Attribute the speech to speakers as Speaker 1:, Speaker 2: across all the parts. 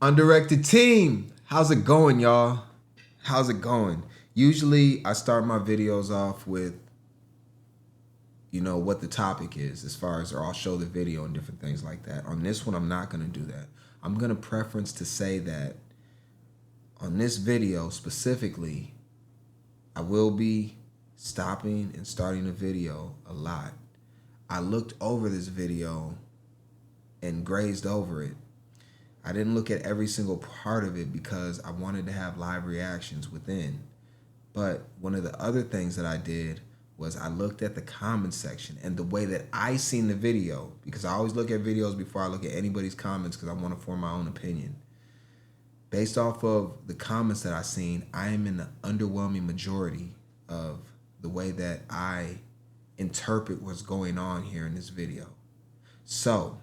Speaker 1: Undirected team, how's it going, y'all? How's it going? Usually I start my videos off with, what the topic is as far as, or I'll show the video and different things like that. On this one, I'm not going to do that. I'm going to preference to say that on this video specifically, I will be stopping and starting the video a lot. I looked over this video and grazed over it. I didn't look at every single part of it because I wanted to have live reactions within. But one of the other things that I did was I looked at the comment section and the way that I seen the video, because I always look at videos before I look at anybody's comments because I want to form my own opinion. Based off of the comments that I seen, I am in the underwhelming majority of the way that I interpret what's going on here in this video. So,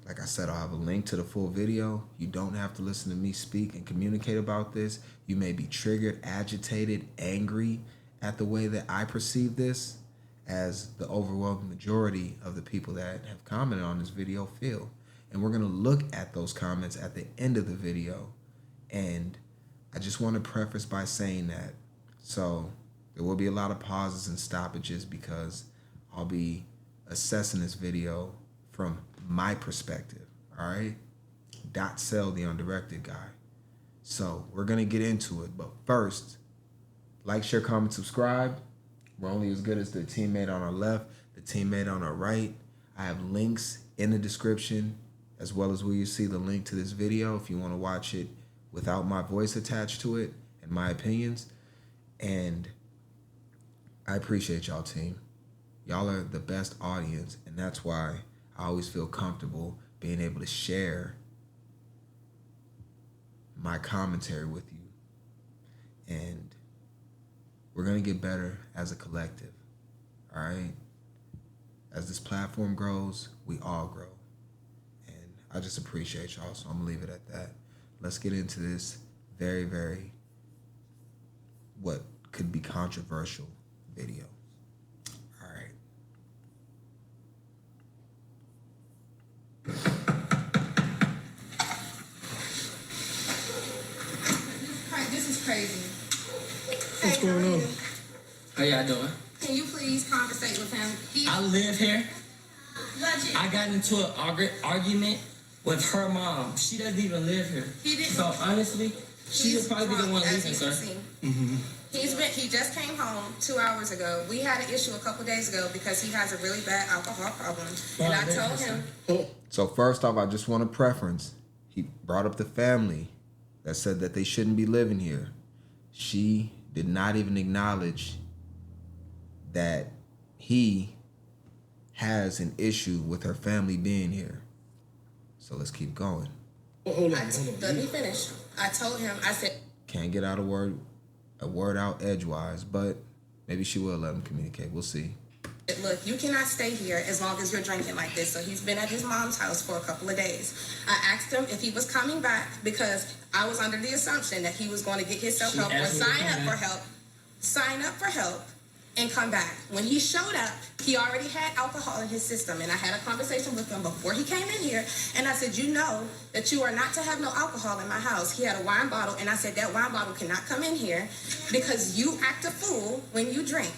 Speaker 1: like I said, I'll have a link to the full video. You don't have to listen to me speak and communicate about this. You may be triggered, agitated, angry at the way that I perceive this, as the overwhelming majority of the people that have commented on this video feel. And we're gonna look at those comments at the end of the video. And I just want to preface by saying that. So there will be a lot of pauses and stoppages because I'll be assessing this video from my perspective, all right? Sell the undirected guy. So we're gonna get into it, but first, like, share, comment, subscribe. We're only as good as the teammate on our left, the teammate on our right. I have links in the description, as well as where you see the link to this video if you want to watch it without my voice attached to it and my opinions. And I appreciate y'all, team. Y'all are the best audience, and that's why I always feel comfortable being able to share my commentary with you. And we're going to get better as a collective, all right? As this platform grows, we all grow. And I just appreciate y'all, so I'm going to leave it at that. Let's get into this very, very, what could be controversial video. All right.
Speaker 2: This is crazy.
Speaker 3: What's going on?
Speaker 4: How y'all doing?
Speaker 2: Can you please conversate with him?
Speaker 4: I live here. I got into an argument with her mom. She doesn't even live here. So honestly, she would probably be the one leaving, sir.
Speaker 2: He just came home 2 hours ago. We had an issue a couple days ago because he has a really bad alcohol problem. And I told him.
Speaker 1: So first off, I just want to preference. He brought up the family that said that they shouldn't be living here. She did not even acknowledge that he has an issue with her family being here. So let's keep going.
Speaker 3: Hold on.
Speaker 2: Let me finish. I told him, I said,
Speaker 1: can't get out a word out edgewise, but maybe she will let him communicate. We'll see.
Speaker 2: look, you cannot stay here as long as you're drinking like this. So he's been at his mom's house for a couple of days. I asked him if he was coming back because I was under the assumption that he was going to get himself help or sign up for help and come back. When he showed up, he already had alcohol in his system, and I had a conversation with him before he came in here, and I said, you know that you are not to have no alcohol in my house. He had a wine bottle, and I said, that wine bottle cannot come in here because you act a fool when you drink.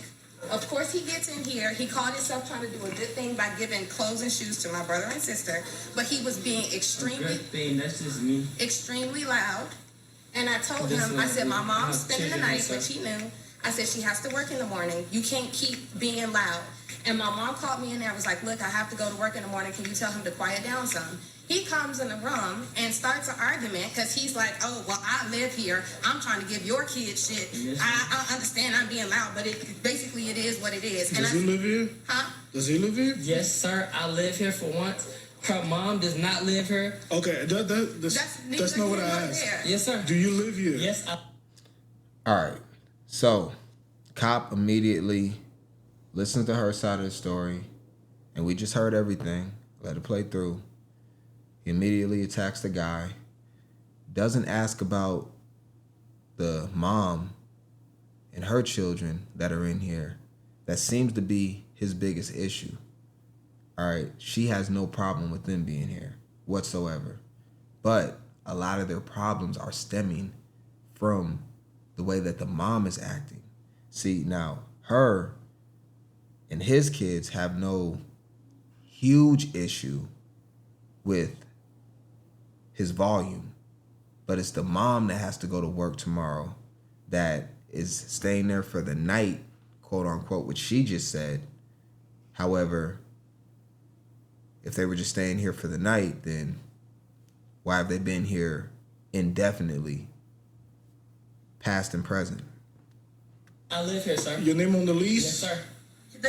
Speaker 2: Of course, he gets in here. He called himself trying to do a good thing by giving clothes and shoes to my brother and sister, but he was being
Speaker 4: That's just me.
Speaker 2: extremely loud. And I told him, I said, my mom's spending the night, which he knew. I said, she has to work in the morning. You can't keep being loud. And my mom called me in there and was like, look, I have to go to work in the morning. Can you tell him to quiet down some? He comes in the room and starts an argument because he's like, oh, well, I live here. I'm trying to give your kids shit.
Speaker 4: Yes,
Speaker 2: I understand I'm being loud, but it is what it is.
Speaker 3: Does he live here?
Speaker 2: Huh?
Speaker 3: Does he live here?
Speaker 4: Yes, sir. I live here for once. Her mom does not live here.
Speaker 3: Okay, that's not what I asked.
Speaker 4: Yes, sir.
Speaker 3: Do you live here?
Speaker 4: Yes, I...
Speaker 1: All right. So, cop immediately listened to her side of the story, and we just heard everything. Let it play through. He immediately attacks the guy. Doesn't ask about the mom and her children that are in here. That seems to be his biggest issue. All right, she has no problem with them being here whatsoever. But a lot of their problems are stemming from the way that the mom is acting. See, now, her and his kids have no huge issue with his volume, but it's the mom that has to go to work tomorrow that is staying there for the night, quote unquote, which she just said. However, if they were just staying here for the night, then why have they been here indefinitely, past and present?
Speaker 4: I live here, sir.
Speaker 3: Your name on the lease?
Speaker 4: Yes, sir.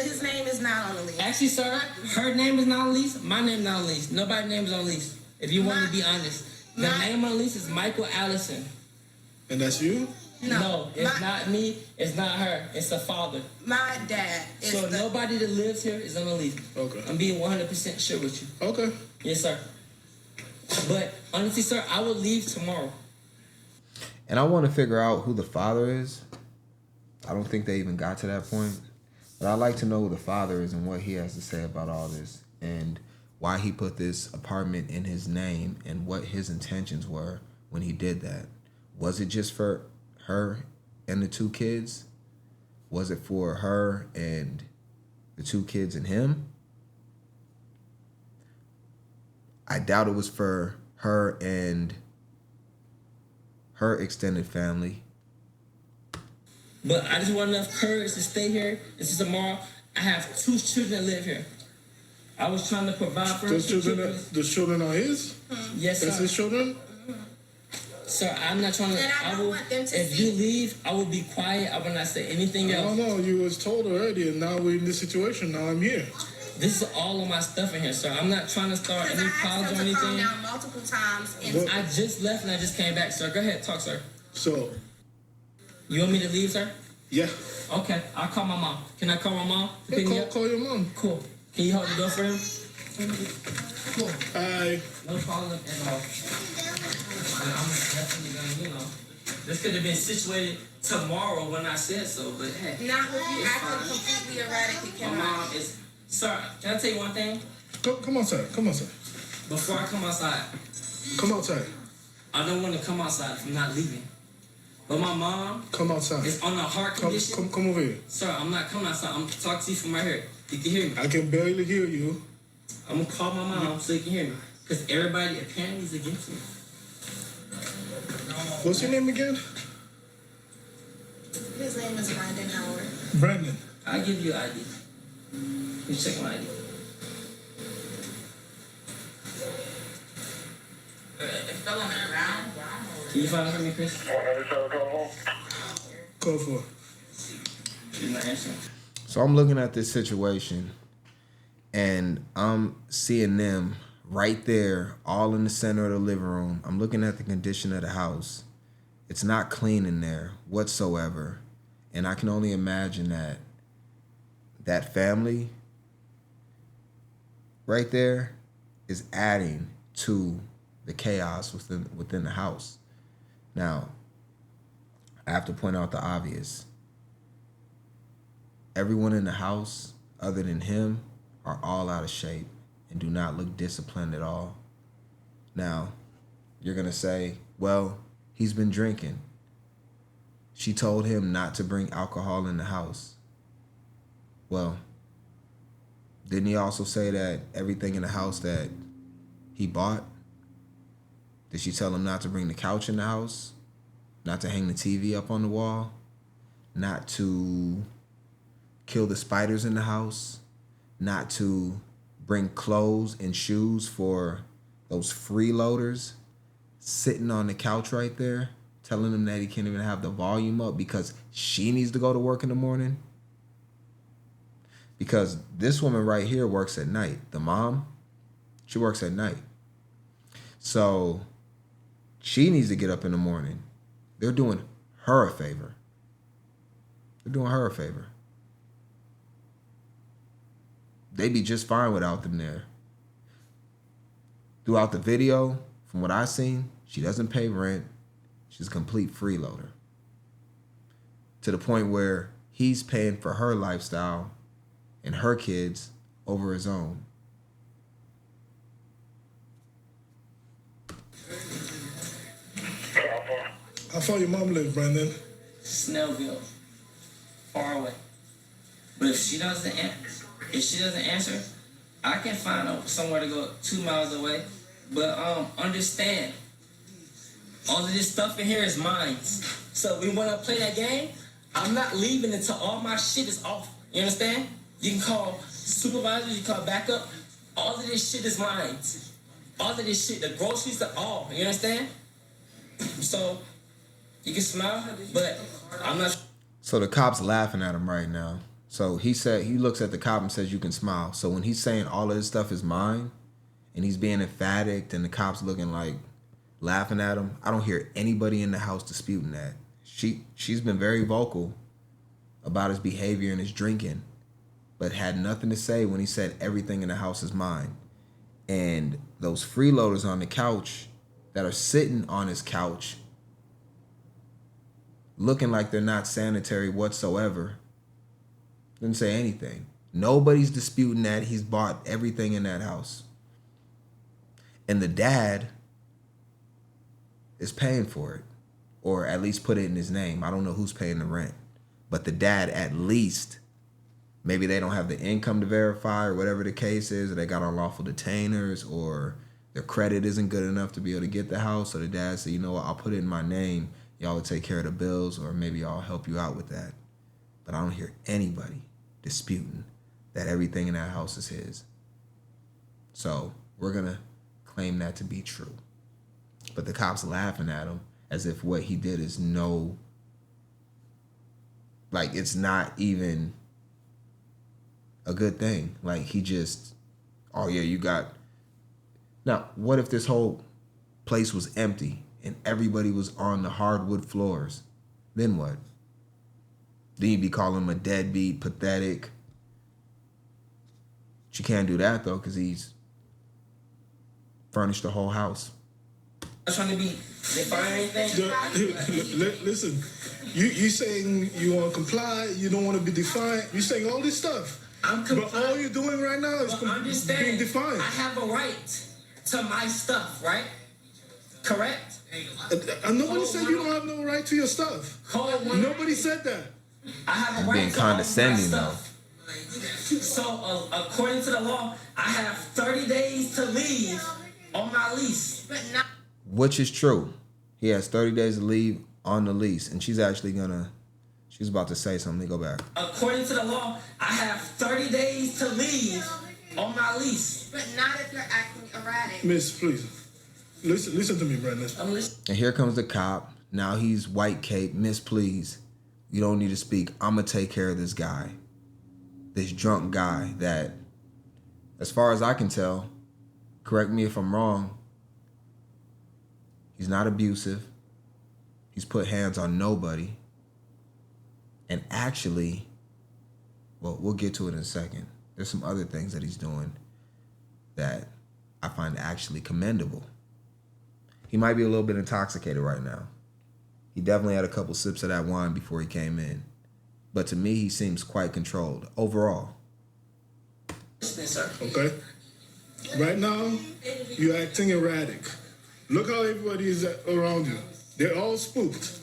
Speaker 2: His name is not on the lease.
Speaker 4: Actually, sir, her name is not on the lease. My name is not on the lease. Nobody's name is on the lease. If you want to be honest. The name on the lease is Michael Allison.
Speaker 3: And that's you?
Speaker 4: No, it's not me. It's not her. It's the father.
Speaker 2: My dad is
Speaker 4: So nobody that lives here is on the lease.
Speaker 3: Okay.
Speaker 4: I'm being 100% sure with you.
Speaker 3: Okay.
Speaker 4: Yes, sir. But honestly, sir, I will leave tomorrow.
Speaker 1: And I want to figure out who the father is. I don't think they even got to that point. But I'd like to know who the father is and what he has to say about all this. And why he put this apartment in his name and what his intentions were when he did that. Was it just for her and the two kids? Was it for her and the two kids and him? I doubt it was for her and her extended family.
Speaker 4: But I just want enough courage to stay here. This is tomorrow. I have 2 children that live here. I was trying to provide for
Speaker 3: The children are his?
Speaker 4: Yes, sir.
Speaker 3: That's his children?
Speaker 4: Sir, I'm not trying to.
Speaker 2: And I don't want them to
Speaker 4: if you leave, I will be quiet. I will not say anything else.
Speaker 3: No, you was told already, and now we're in this situation. Now I'm here.
Speaker 4: This is all of my stuff in here, sir. I'm not trying to start any problems or
Speaker 2: I asked him to calm
Speaker 4: anything.
Speaker 2: down multiple times. And
Speaker 4: I just left and I just came back, sir. Go ahead, talk, sir.
Speaker 3: So,
Speaker 4: You want me to leave, sir?
Speaker 3: yeah.
Speaker 4: Okay, I'll call my mom. Can I call my mom to pick me up?
Speaker 3: Call your mom.
Speaker 4: Cool. Can you hold the door for him? Cool.
Speaker 3: Hi.
Speaker 4: No problem at all. I'm definitely gonna, this could have been situated tomorrow when I said so, but hey.
Speaker 2: not with you
Speaker 4: it's
Speaker 2: acting
Speaker 4: fine.
Speaker 2: completely erratic. You
Speaker 4: My
Speaker 2: cannot.
Speaker 4: mom is. Sir, can I tell you one thing?
Speaker 3: Come outside. Come outside.
Speaker 4: Before I come outside,
Speaker 3: Come outside.
Speaker 4: I don't want to come outside if I'm not leaving. But my mom
Speaker 3: Come outside.
Speaker 4: is on a heart condition.
Speaker 3: Come over here.
Speaker 4: Sir, I'm not coming outside. I'm talking to you from right here. You can hear me.
Speaker 3: I can barely hear you.
Speaker 4: I'm going to call my mom so you can hear me. Because everybody apparently is against me.
Speaker 3: What's your name again?
Speaker 2: His name is Brandon Howard.
Speaker 3: Brandon.
Speaker 4: I'll give you an ID. You check my ID.
Speaker 2: It fell on the ground.
Speaker 4: Can you find it for me, Chris?
Speaker 3: Call for.
Speaker 4: You're not answering.
Speaker 1: So I'm looking at this situation and I'm seeing them right there, all in the center of the living room. I'm looking at the condition of the house. It's not clean in there whatsoever. And I can only imagine that that family right there is adding to the chaos within the house. Now, I have to point out the obvious. Everyone in the house, other than him, are all out of shape and do not look disciplined at all. Now, you're going to say, well, he's been drinking. She told him not to bring alcohol in the house. Well, didn't he also say that everything in the house that he bought? Did she tell him not to bring the couch in the house? Not to hang the TV up on the wall? Not to kill the spiders in the house? Not to bring clothes and shoes for those freeloaders sitting on the couch right there, telling him that he can't even have the volume up because she needs to go to work in the morning? Because this woman right here works at night. The mom, she works at night. So she needs to get up in the morning. They're doing her a favor. They're doing her a favor. They'd be just fine without them there. Throughout the video, from what I've seen, she doesn't pay rent. She's a complete freeloader. To the point where he's paying for her lifestyle and her kids over his own.
Speaker 3: How far your mom live, Brandon?
Speaker 4: Snellville. Far away. But if she doesn't answer, I can find somewhere to go 2 miles away. But understand, all of this stuff in here is mine. So we want to play that game. I'm not leaving until all my shit is off. You understand? You can call supervisors, you can call backup. All of this shit is mine. All of this shit, the groceries are all. You understand? So you can smile, but I'm not.
Speaker 1: So the cop's laughing at him right now. So he looks at the cop and says, you can smile. So when he's saying all of this stuff is mine and he's being emphatic and the cop's looking like laughing at him, I don't hear anybody in the house disputing that. She's been very vocal about his behavior and his drinking, but had nothing to say when he said everything in the house is mine. And those freeloaders on the couch that are sitting on his couch looking like they're not sanitary whatsoever didn't say anything. Nobody's disputing that he's bought everything in that house. And the dad is paying for it, or at least put it in his name. I don't know who's paying the rent, but the dad at least, maybe they don't have the income to verify or whatever the case is, or they got unlawful detainers, or their credit isn't good enough to be able to get the house. So the dad said, you know what, I'll put it in my name. Y'all will take care of the bills, or maybe I'll help you out with that. But I don't hear anybody disputing that everything in that house is his. So we're going to claim that to be true. But the cops laughing at him as if what he did is it's not even a good thing. Like he just, oh yeah, you got. Now, what if this whole place was empty and everybody was on the hardwood floors? Then what? Then you'd be calling him a deadbeat, pathetic. But you can't do that though, because he's furnished the whole house.
Speaker 4: I'm trying to be define anything.
Speaker 3: Listen, you saying you want to comply, you don't want to be defiant. You saying all this stuff. But all you're doing right now is being defiant.
Speaker 4: I have a right to my stuff, right? Correct?
Speaker 3: Nobody said you don't have no right to your stuff. Nobody said that.
Speaker 4: I have a right
Speaker 1: being
Speaker 4: to
Speaker 1: condescending
Speaker 4: all my stuff. So, according to the law, I have 30 days to leave on my lease.
Speaker 1: Which is true. He has 30 days to leave on the lease. And she's about to say something. Go back.
Speaker 4: According to the law, I have 30 days to leave on my lease.
Speaker 2: But not if you're acting erratic.
Speaker 3: Miss, please. Listen to me, Brandon.
Speaker 4: I'm listening.
Speaker 1: And here comes the cop. Now he's white cape. Miss, please. You don't need to speak. I'm going to take care of this guy. This drunk guy that, as far as I can tell, correct me if I'm wrong, he's not abusive. He's put hands on nobody. And actually, well, we'll get to it in a second. There's some other things that he's doing that I find actually commendable. He might be a little bit intoxicated right now. He definitely had a couple sips of that wine before he came in. But to me, he seems quite controlled overall.
Speaker 3: Okay? Right now, you're acting erratic. Look how everybody is around you. They're all spooked.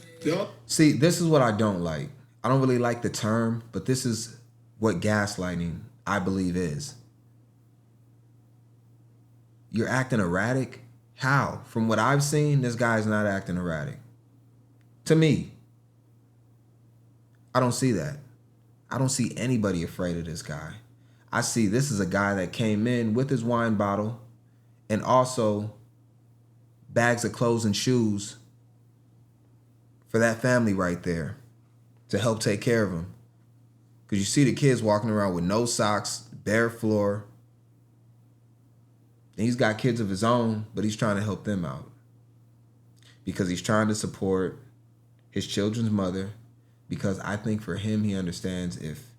Speaker 1: See, this is what I don't like. I don't really like the term, but this is what gaslighting, I believe, is. You're acting erratic? How? From what I've seen, this guy's not acting erratic. To me. I don't see that. I don't see anybody afraid of this guy. I see this is a guy that came in with his wine bottle and also bags of clothes and shoes for that family right there to help take care of him. Because you see the kids walking around with no socks, bare floor. And he's got kids of his own, but he's trying to help them out. Because he's trying to support his children's mother. Because I think for him, he understands if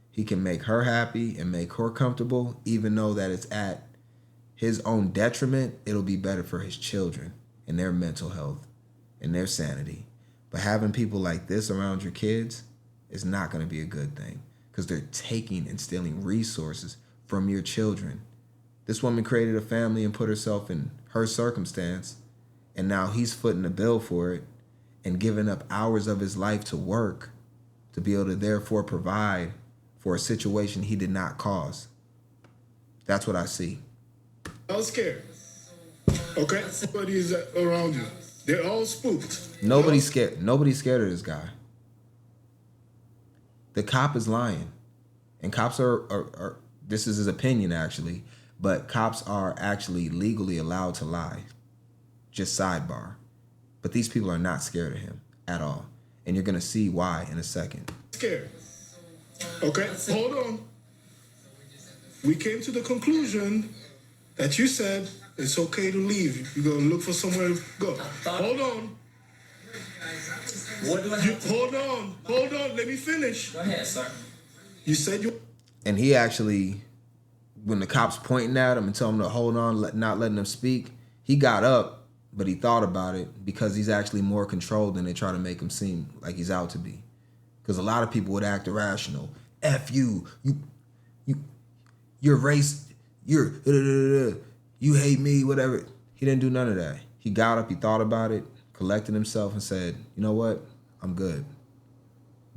Speaker 1: he can make her happy and make her comfortable, even though that it's at his own detriment, it'll be better for his children and their mental health and their sanity. But having people like this around your kids is not going to be a good thing because they're taking and stealing resources from your children. This woman created a family and put herself in her circumstance, and now he's footing the bill for it. and giving up hours of his life to work to be able to therefore provide for a situation he did not cause. That's what I see.
Speaker 3: I was scared. Okay? Everybody is around you. They're all spooked.
Speaker 1: Nobody's scared. Nobody's scared of this guy. The cop is lying. And cops are this is his opinion actually, but cops are actually legally allowed to lie. Just sidebar. But these people are not scared of him at all. And you're going to see why in a second.
Speaker 3: Scared. Okay? Hold on. We came to the conclusion that you said it's okay to leave. You're going to look for somewhere to go. Hold on.
Speaker 4: What do I have to
Speaker 3: Hold on. Let me finish.
Speaker 4: Go ahead, sir.
Speaker 3: You said you...
Speaker 1: And he actually, when the cops pointing at him and telling him to hold on, not letting him speak, he got up, but he thought about it because he's actually more controlled than they try to make him seem like he's out to be. Because a lot of people would act irrational. F you, you're race, you hate me, whatever. He didn't do none of that. He got up, he thought about it, collected himself and said, you know what, I'm good.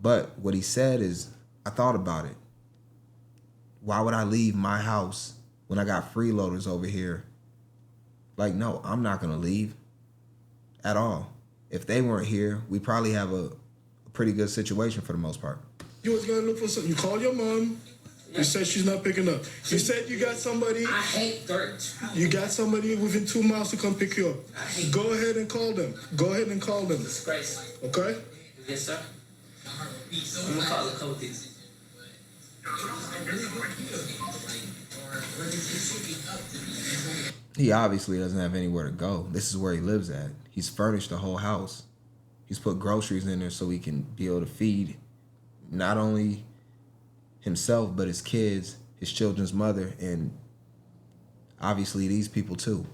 Speaker 1: But what he said is, I thought about it. Why would I leave my house when I got freeloaders over here? Like, no, I'm not going to leave at all. If they weren't here, we probably have a pretty good situation for the most part.
Speaker 3: You was going to look for something. You called your mom. You said she's not picking up. You said you got somebody.
Speaker 4: I hate dirt.
Speaker 3: You got somebody within 2 miles to come pick you up. Go ahead and call them.
Speaker 4: Disgrace.
Speaker 3: Okay?
Speaker 4: Yes, sir. I'm going to call the police.
Speaker 1: He obviously doesn't have anywhere to go. This is where he lives at. He's furnished the whole house. He's put groceries in there so he can be able to feed not only himself, but his kids, his children's mother, and obviously these people too.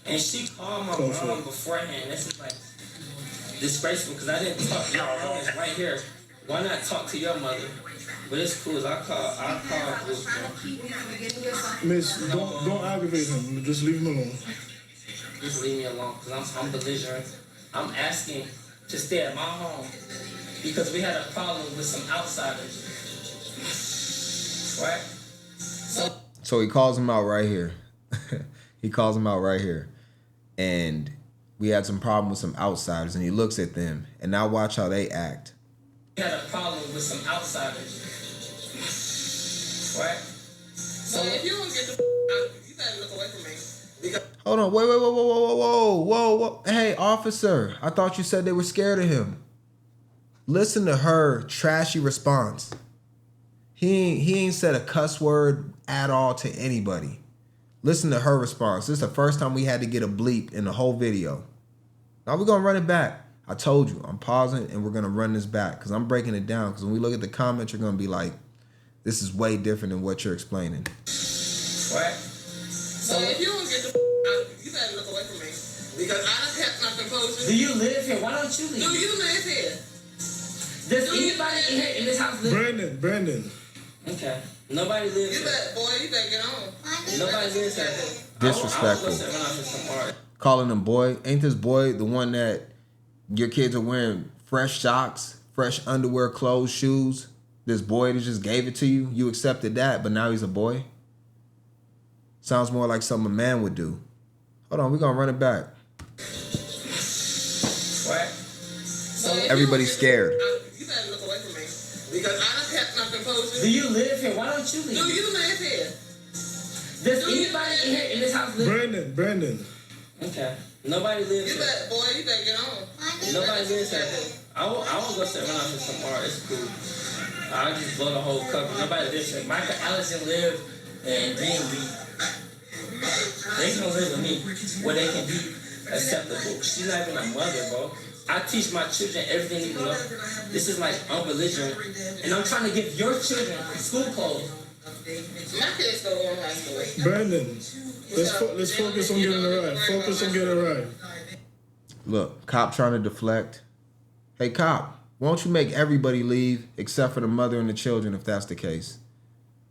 Speaker 4: And she called my mom beforehand. This is like disgraceful because I didn't talk. Your mom is right here. Why not talk to your mother? But it's cool. I call.
Speaker 3: Miss, don't aggravate him. Just leave him alone.
Speaker 4: Just leave me alone because I'm belligerent. I'm asking to stay at my home because we had a problem with some outsiders. Right?
Speaker 1: So he calls him out right here. He calls him out right here. And we had some problem with some outsiders, and he looks at them, and now watch how they act.
Speaker 4: We had a problem with some outsiders. Right?
Speaker 2: So if you don't get the out, you better look away from me. Because
Speaker 1: Hold on, whoa. Hey, officer, I thought you said they were scared of him. Listen to her trashy response. He ain't said a cuss word at all to anybody. Listen to her response. This is the first time we had to get a bleep in the whole video. Now we're going to run it back. I told you, I'm pausing and we're going to run this back because I'm breaking it down because when we look at the comments, you're going to be like, this is way different than what you're explaining.
Speaker 4: Right?
Speaker 2: so if you don't get the out, you better look away from me. Because I done kept my composure.
Speaker 4: Do you live here? Why don't you leave?
Speaker 2: Do you live here?
Speaker 4: Does anybody in this house live?
Speaker 3: Brandon.
Speaker 4: Okay. Nobody lives
Speaker 2: You
Speaker 4: here.
Speaker 2: better, boy, you better get on.
Speaker 4: Nobody lives here.
Speaker 1: Disrespectful. Calling him boy. Ain't this boy the one that your kids are wearing fresh socks, fresh underwear, clothes, shoes? This boy that just gave it to you, you accepted that, but now he's a boy? Sounds more like something a man would do. Hold on, we're going to run it back.
Speaker 4: Right?
Speaker 2: So if
Speaker 1: Everybody's
Speaker 2: you don't
Speaker 1: scared.
Speaker 2: get the out, you better look away from me. Because I done kept my composure.
Speaker 4: Do you live here? Why don't you leave?
Speaker 2: Do you live here?
Speaker 4: Does anybody in this house live?
Speaker 3: Brandon.
Speaker 4: Okay. Nobody lives
Speaker 2: You
Speaker 4: here.
Speaker 2: better, boy, you better get on.
Speaker 4: Nobody lives here. I will go sit around here tomorrow. It's cool. I'll just blow the whole cover. Nobody lives here. Michael Allison lived in Greenleaf. They can live with me where they can be acceptable. She's not even a mother, bro. I teach my children everything they know. This is like unbelligerent. And I'm trying to give your children school clothes.
Speaker 2: My kids go on high school.
Speaker 3: Brandon, let's focus on getting it right. Focus on getting it right.
Speaker 1: Look, cop trying to deflect. Hey, cop, won't you make everybody leave except for the mother and the children if that's the case?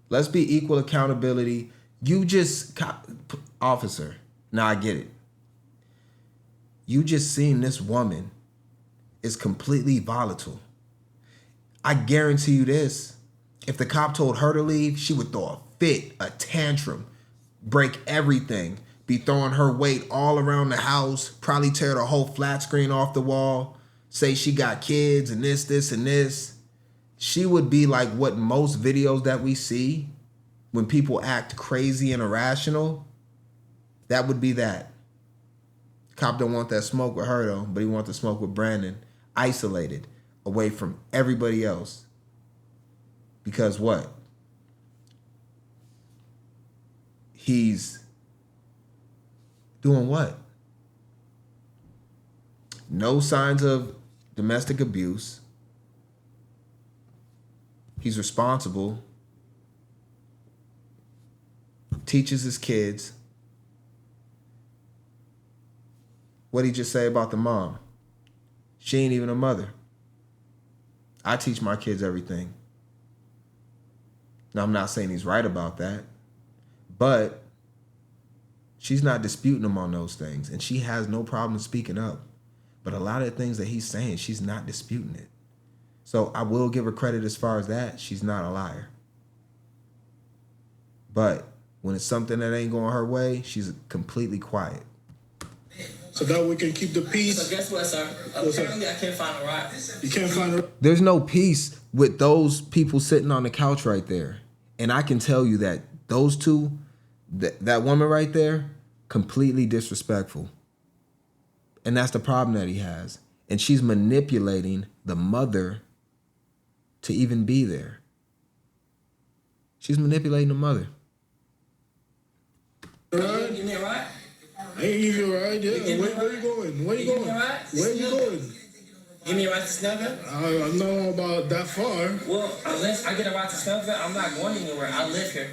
Speaker 1: Let's be equal accountability. You just, officer, now I get it. You just seen this woman is completely volatile. I guarantee you this. If the cop told her to leave, she would throw a fit, a tantrum, break everything, be throwing her weight all around the house, probably tear the whole flat screen off the wall, say she got kids and this, and this. She would be like what most videos that we see when people act crazy and irrational, that would be that. Cop don't want that smoke with her though, but he wants to smoke with Brandon, isolated, away from everybody else. Because what? He's doing what? No signs of domestic abuse. He's responsible. Teaches his kids. What'd he just say about the mom? She ain't even a mother. I teach my kids everything. Now, I'm not saying he's right about that, but she's not disputing him on those things, and she has no problem speaking up. But a lot of the things that he's saying, she's not disputing it. So I will give her credit as far as that. She's not a liar. But when it's something that ain't going her way, she's completely quiet.
Speaker 3: So that we can keep the peace.
Speaker 4: So guess what, sir? Apparently I can't find a ride.
Speaker 3: You can't find a...
Speaker 1: There's no peace with those people sitting on the couch right there. And I can tell you that those two, that woman right there, completely disrespectful. And that's the problem that he has. And she's manipulating the mother to even be there. She's manipulating the mother.
Speaker 3: Right.
Speaker 4: Give me a ride.
Speaker 3: I ain't give you a ride, yeah. Where you going? Where you going? Where you going?
Speaker 4: Give me a ride to Snellville?
Speaker 3: I know about that far.
Speaker 4: Well, unless I get a ride to Snellville, I'm not going anywhere. I live here.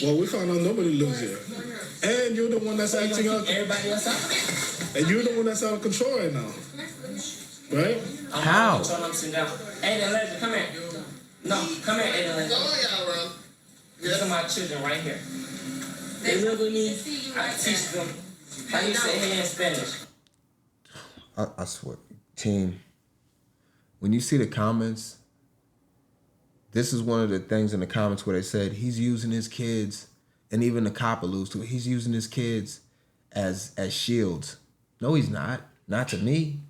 Speaker 3: Well, we found out nobody lives here. And you're the one that's acting out.
Speaker 4: Everybody else out.
Speaker 3: And you're the one that's out of control right now. Right?
Speaker 1: How?
Speaker 4: Aiden, Legend, come here. No, come here, Aiden, Legend. These are my children right here. They live with me. I teach them how you say hey in Spanish.
Speaker 1: I swear, team, when you see the comments, this is one of the things in the comments where they said he's using his kids, and even the cop alludes to it, he's using his kids as shields. No, he's not. Not to me.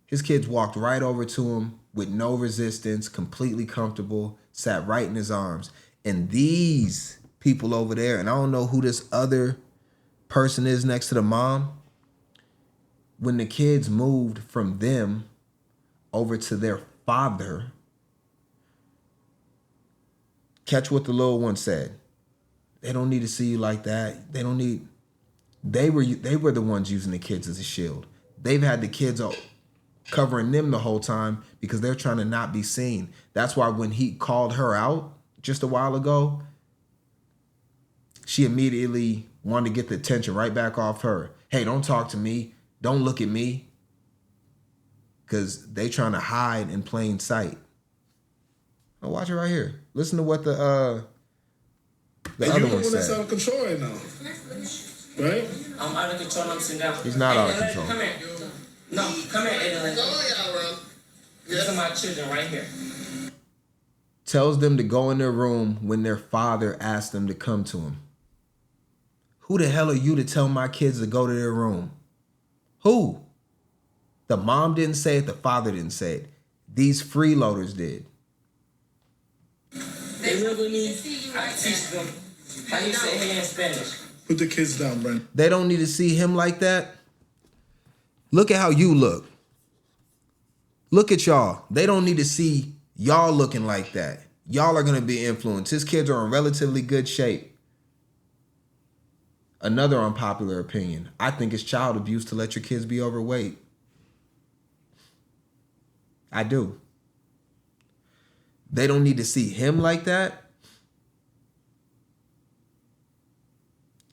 Speaker 1: His kids walked right over to him with no resistance, completely comfortable, sat right in his arms. And these people over there, and I don't know who this other person is next to the mom, when the kids moved from them over to their father, catch what the little one said. They don't need to see you like that. They were the ones using the kids as a shield. They've had the kids covering them the whole time because they're trying to not be seen. That's why when he called her out just a while ago, she immediately wanted to get the attention right back off her. Hey, don't talk to me. Don't look at me. Because they trying to hide in plain sight. Oh, watch it right here. Listen to what the other one said.
Speaker 3: You're the one that's out of control right now. Right?
Speaker 4: I'm out of control. I'm sitting down.
Speaker 1: He's not out of control.
Speaker 4: Come here. No, come here, Aiden. These are my children right here.
Speaker 1: Tells them to go in their room when their father asked them to come to him. Who the hell are you to tell my kids to go to their room? Who? The mom didn't say it. The father didn't say it. These freeloaders did.
Speaker 4: They live with me. I teach them how you say hey in Spanish.
Speaker 3: Put the kids down, Brent.
Speaker 1: They don't need to see him like that. Look at how you look. Look at y'all. They don't need to see y'all looking like that. Y'all are going to be influenced. His kids are in relatively good shape. Another unpopular opinion. I think it's child abuse to let your kids be overweight. I do. They don't need to see him like that.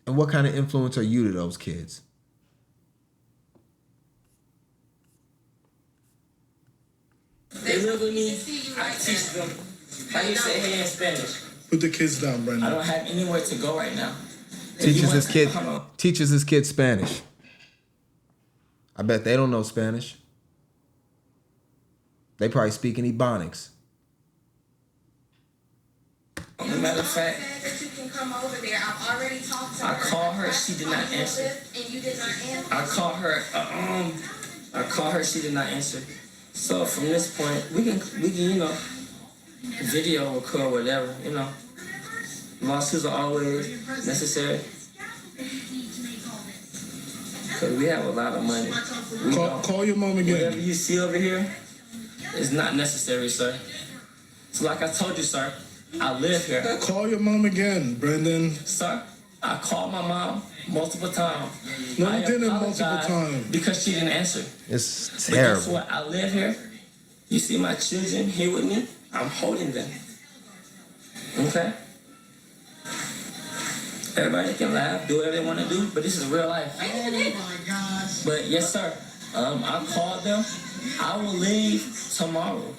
Speaker 1: And what kind of influence are you to those kids?
Speaker 4: They live with me. I teach them how you say hey in Spanish.
Speaker 3: Put the kids down, Brent.
Speaker 4: I don't have anywhere to go right now.
Speaker 1: Teaches his kid Spanish. I bet they don't know Spanish. They probably speak in Ebonics.
Speaker 4: As a matter of fact,
Speaker 2: that you can come over there. I've already talked to her.
Speaker 4: I called her, she did not answer.
Speaker 2: And you did not answer.
Speaker 4: I called her, she did not answer. So from this point, we can, video record whatever, Lawsuits are always necessary. Because we have a lot of money.
Speaker 3: Call your mom again.
Speaker 4: Whatever you see over here is not necessary, sir. So like I told you, sir, I live here.
Speaker 3: Call your mom again, Brendan.
Speaker 4: Sir, I called my mom multiple times.
Speaker 3: No, you didn't multiple times.
Speaker 4: Because she didn't answer.
Speaker 1: It's
Speaker 4: But
Speaker 1: terrible.
Speaker 4: guess what? I live here. You see my children here with me? I'm holding them. Okay? Everybody can laugh, do whatever they want to do, but this is real life.
Speaker 5: Oh my gosh.
Speaker 4: But yes, sir. I called them. I will leave tomorrow.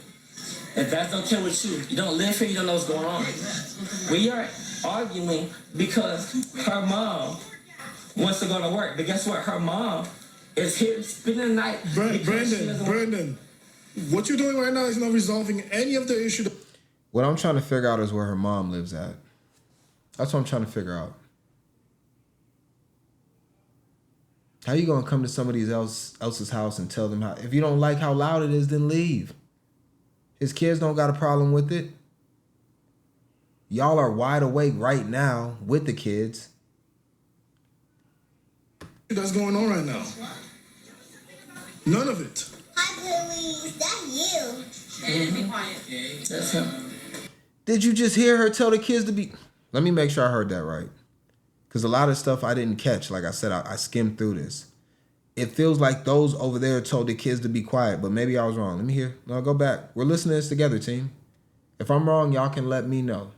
Speaker 4: If that's okay with you. You don't live here, you don't know what's going on. We are arguing because her mom wants to go to work. But guess what? Her mom is here spending the night.
Speaker 3: Brandon, what you're doing right now is not resolving any of the issue.
Speaker 1: What I'm trying to figure out is where her mom lives at. That's what I'm trying to figure out. How you gonna come to somebody else's house and tell them how? If you don't like how loud it is, then leave. His kids don't got a problem with it. Y'all are wide awake right now with the kids.
Speaker 3: That's going on right now. None of it.
Speaker 5: Hi, Louise. That's you.
Speaker 2: And be quiet.
Speaker 4: That's him.
Speaker 1: Did you just hear her tell the kids to be? Let me make sure I heard that right. Because a lot of stuff I didn't catch. Like I said, I skimmed through this. It feels like those over there told the kids to be quiet, but maybe I was wrong. Let me hear. No, go back. We're listening to this together, team. If I'm wrong, y'all can let me know.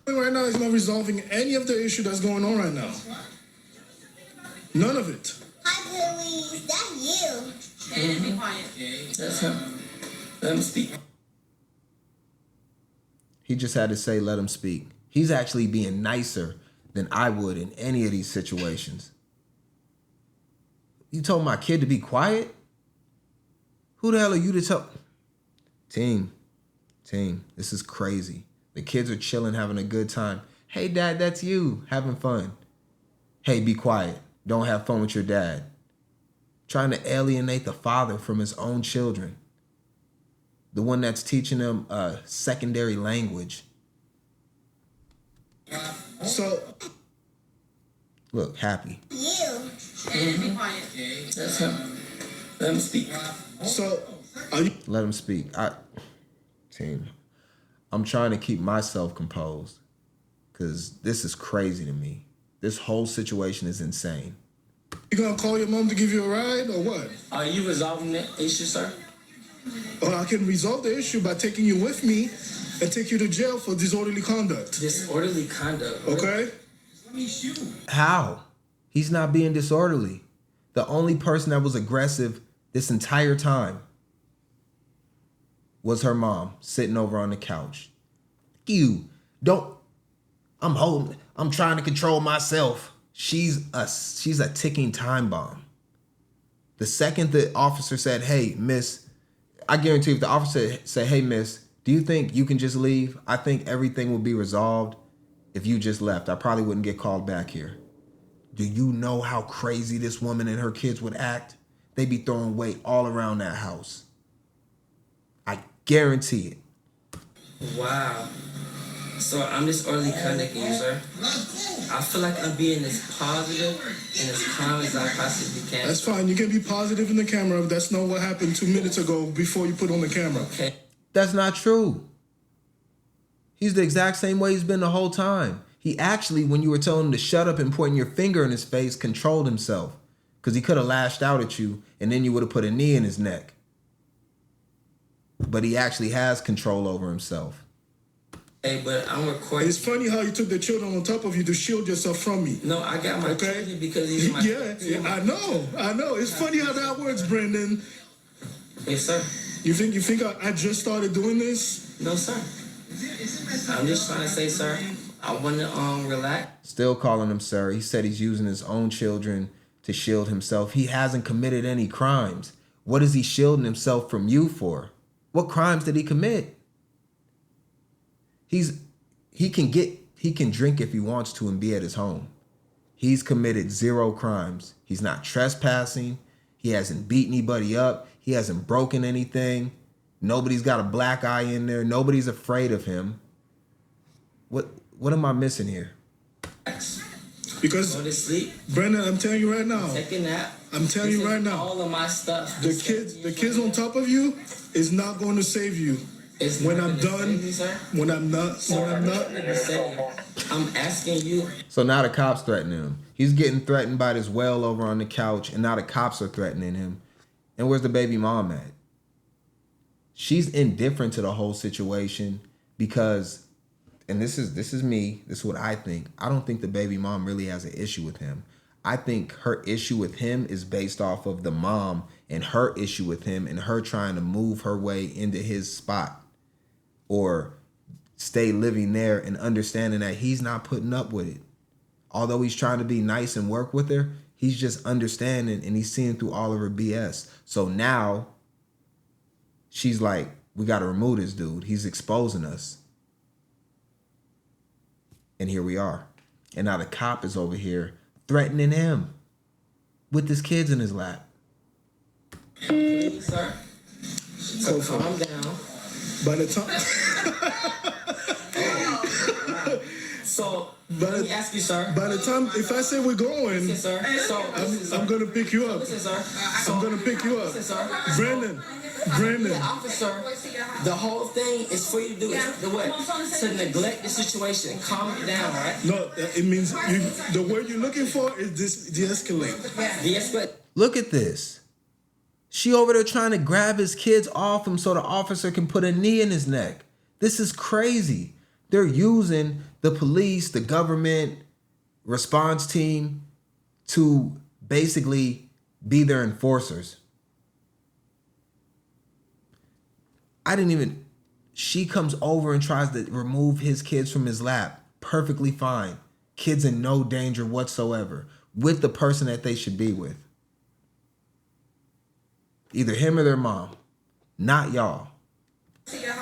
Speaker 3: Right now is not resolving any of the issue that's going on right now. None of it.
Speaker 5: Hi, Louise. That's you.
Speaker 2: And be quiet.
Speaker 4: That's him. Let him speak.
Speaker 1: He just had to say, let him speak. He's actually being nicer than I would in any of these situations. You told my kid to be quiet? Who the hell are you to tell? Team, this is crazy. The kids are chilling, having a good time. Hey, Dad, that's you, having fun. Hey, be quiet. Don't have fun with your dad. Trying to alienate the father from his own children. The one that's teaching them a secondary language.
Speaker 3: So,
Speaker 1: look, happy.
Speaker 5: You.
Speaker 2: And be quiet.
Speaker 4: That's him. Let him speak.
Speaker 3: so are you?
Speaker 1: Let him speak. Team, I'm trying to keep myself composed because this is crazy to me. This whole situation is insane.
Speaker 3: You gonna call your mom to give you a ride or what?
Speaker 4: Are you resolving the issue, sir?
Speaker 3: Or I can resolve the issue by taking you with me and take you to jail for disorderly conduct.
Speaker 4: Disorderly conduct.
Speaker 3: Okay?
Speaker 1: How? He's not being disorderly. The only person that was aggressive this entire time was her mom sitting over on the couch. I'm trying to control myself. She's a ticking time bomb. The second the officer said, hey, miss, I guarantee if the officer said, hey, miss, do you think you can just leave? I think everything would be resolved if you just left. I probably wouldn't get called back here. Do you know how crazy this woman and her kids would act? They'd be throwing weight all around that house. I guarantee it.
Speaker 4: Wow. So I'm disorderly conducting you, sir. I feel like I'm being as positive and as calm as I possibly can.
Speaker 3: That's fine. You can be positive in the camera. That's not what happened 2 minutes ago before you put on the camera.
Speaker 4: Okay.
Speaker 1: That's not true. He's the exact same way he's been the whole time. He actually, when you were telling him to shut up and pointing your finger in his face, controlled himself. Because he could have lashed out at you and then you would have put a knee in his neck. But he actually has control over himself.
Speaker 4: Hey, but I'm recording.
Speaker 3: It's funny how you took the children on top of you to shield yourself from me.
Speaker 4: No, I got my
Speaker 3: Okay.
Speaker 4: children because these are my
Speaker 3: Yeah, I know. It's funny how that works, Brendan.
Speaker 4: Yes, sir.
Speaker 3: You think I just started doing this?
Speaker 4: No, sir. I'm just trying to say, sir, I want to relax.
Speaker 1: Still calling him sir. He said he's using his own children to shield himself. He hasn't committed any crimes. What is he shielding himself from you for? What crimes did he commit? He can drink if he wants to and be at his home. He's committed 0 crimes. He's not trespassing. He hasn't beat anybody up. He hasn't broken anything. Nobody's got a black eye in there. Nobody's afraid of him. What am I missing here?
Speaker 3: Because
Speaker 4: Go to sleep.
Speaker 3: Brandon, I'm telling you right now.
Speaker 4: Take a nap.
Speaker 3: I'm telling you right now.
Speaker 4: All of my stuff.
Speaker 3: The kids on top of you is not going to save you. When I'm done, when I'm not.
Speaker 4: I'm asking you.
Speaker 1: So now the cops threatening him. He's getting threatened by this whale over on the couch, and now the cops are threatening him. And where's the baby mom at? She's indifferent to the whole situation because, and this is me, this is what I think. I don't think the baby mom really has an issue with him. I think her issue with him is based off of the mom and her issue with him and her trying to move her way into his spot or stay living there and understanding that he's not putting up with it. Although he's trying to be nice and work with her, he's just understanding and he's seeing through all of her BS. So now she's like, we got to remove this dude. He's exposing us. And here we are. And now the cop is over here threatening him with his kids in his lap.
Speaker 4: Please, sir. So calm down.
Speaker 3: By the time...
Speaker 4: So, let me ask you, sir.
Speaker 3: By the time, if I say we're going,
Speaker 4: Listen, sir.
Speaker 3: I'm going to pick you up.
Speaker 4: Listen, sir.
Speaker 3: I'm going to pick you up.
Speaker 4: Listen, sir.
Speaker 3: Brandon.
Speaker 4: Officer, the whole thing is for you to do is the what? To neglect the situation. Calm it down, right?
Speaker 3: No, it means the word you're looking for is de-escalate.
Speaker 4: De-escalate.
Speaker 1: Look at this. She over there trying to grab his kids off him so the officer can put a knee in his neck. This is crazy. They're using the police, the government response team to basically be their enforcers. She comes over and tries to remove his kids from his lap. Perfectly fine. Kids in no danger whatsoever. With the person that they should be with. Either him or their mom. Not y'all.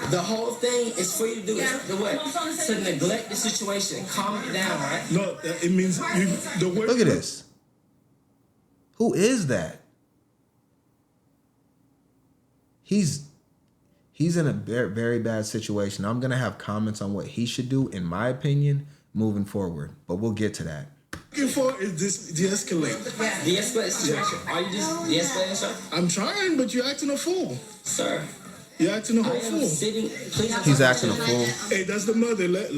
Speaker 4: The whole thing is for you to do is the what? To neglect the situation. Calm it down, right?
Speaker 3: No, it means the word...
Speaker 1: Look at this. Who is that? He's in a very, very bad situation. I'm going to have comments on what he should do, in my opinion, moving forward. But we'll get to that.
Speaker 3: Looking for is this de-escalate.
Speaker 4: De-escalate the situation. Are you just de-escalating, sir?
Speaker 3: I'm trying, but you're acting a fool.
Speaker 4: Sir.
Speaker 3: You're acting a whole
Speaker 4: I am
Speaker 3: fool.
Speaker 4: sitting. Please.
Speaker 1: He's acting a fool.
Speaker 3: Hey, that's the mother. Let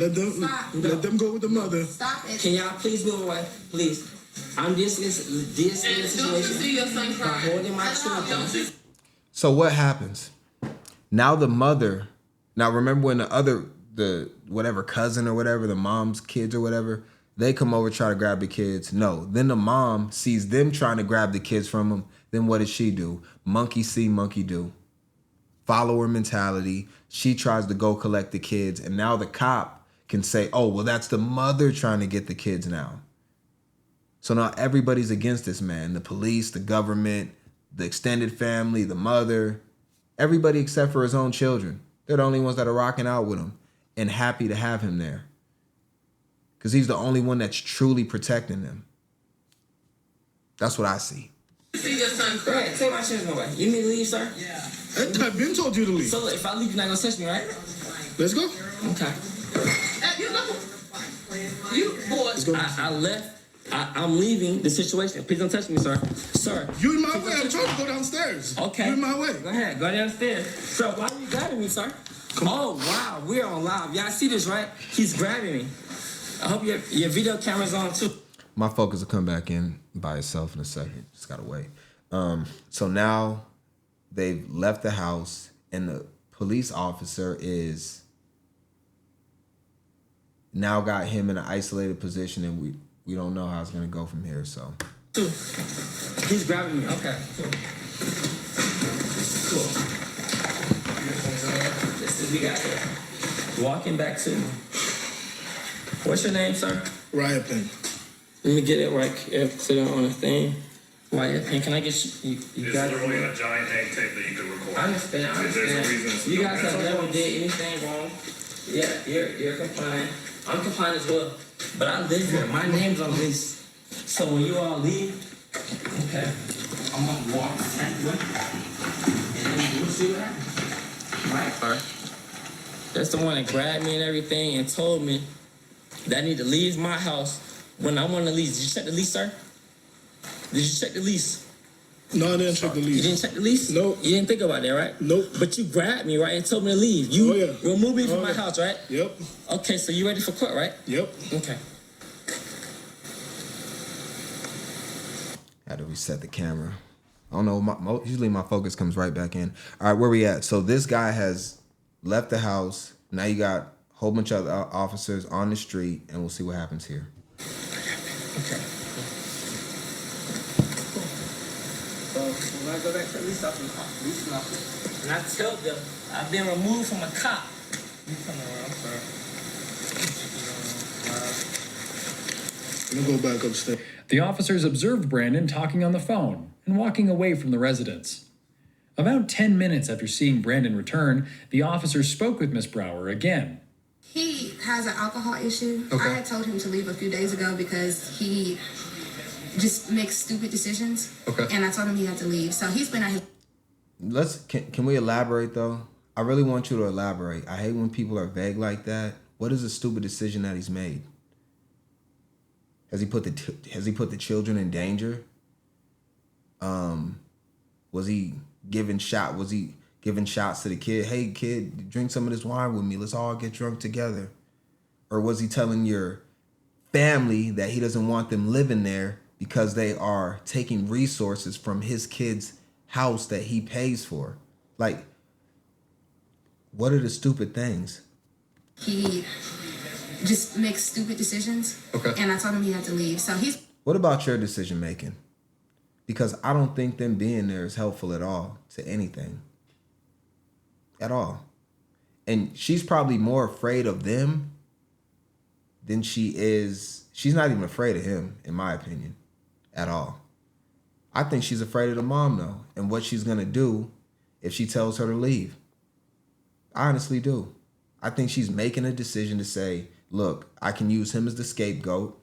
Speaker 3: them go with the mother.
Speaker 2: Stop it.
Speaker 4: Can y'all please move away? Please. I'm de-escalating the situation by holding my children.
Speaker 1: So what happens? Now the mother, remember when the whatever cousin or whatever, the mom's kids or whatever, they come over, try to grab the kids. No, then the mom sees them trying to grab the kids from them. Then what does she do? Monkey see, monkey do. Follower mentality. She tries to go collect the kids. And now the cop can say, oh, well, that's the mother trying to get the kids now. So now everybody's against this man. The police, the government, the extended family, the mother. Everybody except for his own children. They're the only ones that are rocking out with him and happy to have him there. Because he's the only one that's truly protecting them. That's what I see.
Speaker 4: See your son cry. Take my children away. You need to leave, sir?
Speaker 3: Yeah. I've been told you to leave.
Speaker 4: So if I leave, you're not going to touch me, right?
Speaker 3: Let's go.
Speaker 4: Okay.
Speaker 2: You boys.
Speaker 4: I left. I'm leaving the situation. Please don't touch me, sir. Sir.
Speaker 3: You in my way. I'm trying to go downstairs.
Speaker 4: Okay.
Speaker 3: You in my way.
Speaker 4: Go ahead. Go downstairs. Sir, why are you grabbing me, sir? Oh, wow. We're on live. Y'all see this, right? He's grabbing me. I hope your video camera's on, too.
Speaker 1: My focus will come back in by itself in a second. Just gotta wait. So now they've left the house and the police officer is now got him in an isolated position and we don't know how it's gonna go from here, so.
Speaker 4: He's grabbing me. Okay, cool. This is we got here. Walking back to me. What's your name, sir?
Speaker 3: Riot Pen.
Speaker 4: Let me get it right here. Sit it on the thing. Riot Pen. Can I get you
Speaker 6: It's
Speaker 4: guys?
Speaker 6: literally a giant name tape that you can record.
Speaker 4: I understand.
Speaker 6: There's a reason.
Speaker 4: You guys have never did anything wrong. Yeah, you're compliant. I'm compliant as well. But I live here. My name's on lease. So when you all leave, okay, I'm gonna walk frankly, and then we'll see what happens. Right, sir? That's the one that grabbed me and everything and told me that I need to leave my house when I want to leave. Did you check the lease, sir? Did you check the lease?
Speaker 3: No, I didn't check the lease.
Speaker 4: You didn't check the lease?
Speaker 3: Nope.
Speaker 4: You didn't think about that, right?
Speaker 3: Nope.
Speaker 4: But you grabbed me, right, and told me to leave. You removed me from my house, right?
Speaker 3: Yep.
Speaker 4: Okay, so you ready for court, right?
Speaker 3: Yep.
Speaker 4: Okay.
Speaker 1: Had to reset the camera. I don't know. Usually my focus comes right back in. All right, where we at? So this guy has left the house. Now you got a whole bunch of other officers on the street, and we'll see what happens here.
Speaker 4: Okay. So when I go back to the police office, and I tell them I've been removed from a cop. You come around, I'm sorry.
Speaker 3: Let me go back upstairs.
Speaker 7: The officers observed Brandon talking on the phone and walking away from the residence. About 10 minutes after seeing Brandon return, the officers spoke with Miss Brower again.
Speaker 2: He has an alcohol issue.
Speaker 1: Okay.
Speaker 2: I had told him to leave a few days ago because he just makes stupid decisions.
Speaker 1: Okay.
Speaker 2: And I told him he had to leave. So he's been at his...
Speaker 1: Can we elaborate though? I really want you to elaborate. I hate when people are vague like that. What is a stupid decision that he's made? Has he put the children in danger? Was he giving shots to the kid? Hey kid, drink some of this wine with me. Let's all get drunk together. Or was he telling your family that he doesn't want them living there because they are taking resources from his kid's house that he pays for? Like, what are the stupid things?
Speaker 2: He just makes stupid decisions.
Speaker 1: Okay.
Speaker 2: And I told him he had to leave. So he's...
Speaker 1: What about your decision making? Because I don't think them being there is helpful at all to anything. At all. And she's probably more afraid of them than she is. She's not even afraid of him, in my opinion, at all. I think she's afraid of the mom, though, and what she's going to do if she tells her to leave. I honestly do. I think she's making a decision to say, look, I can use him as the scapegoat.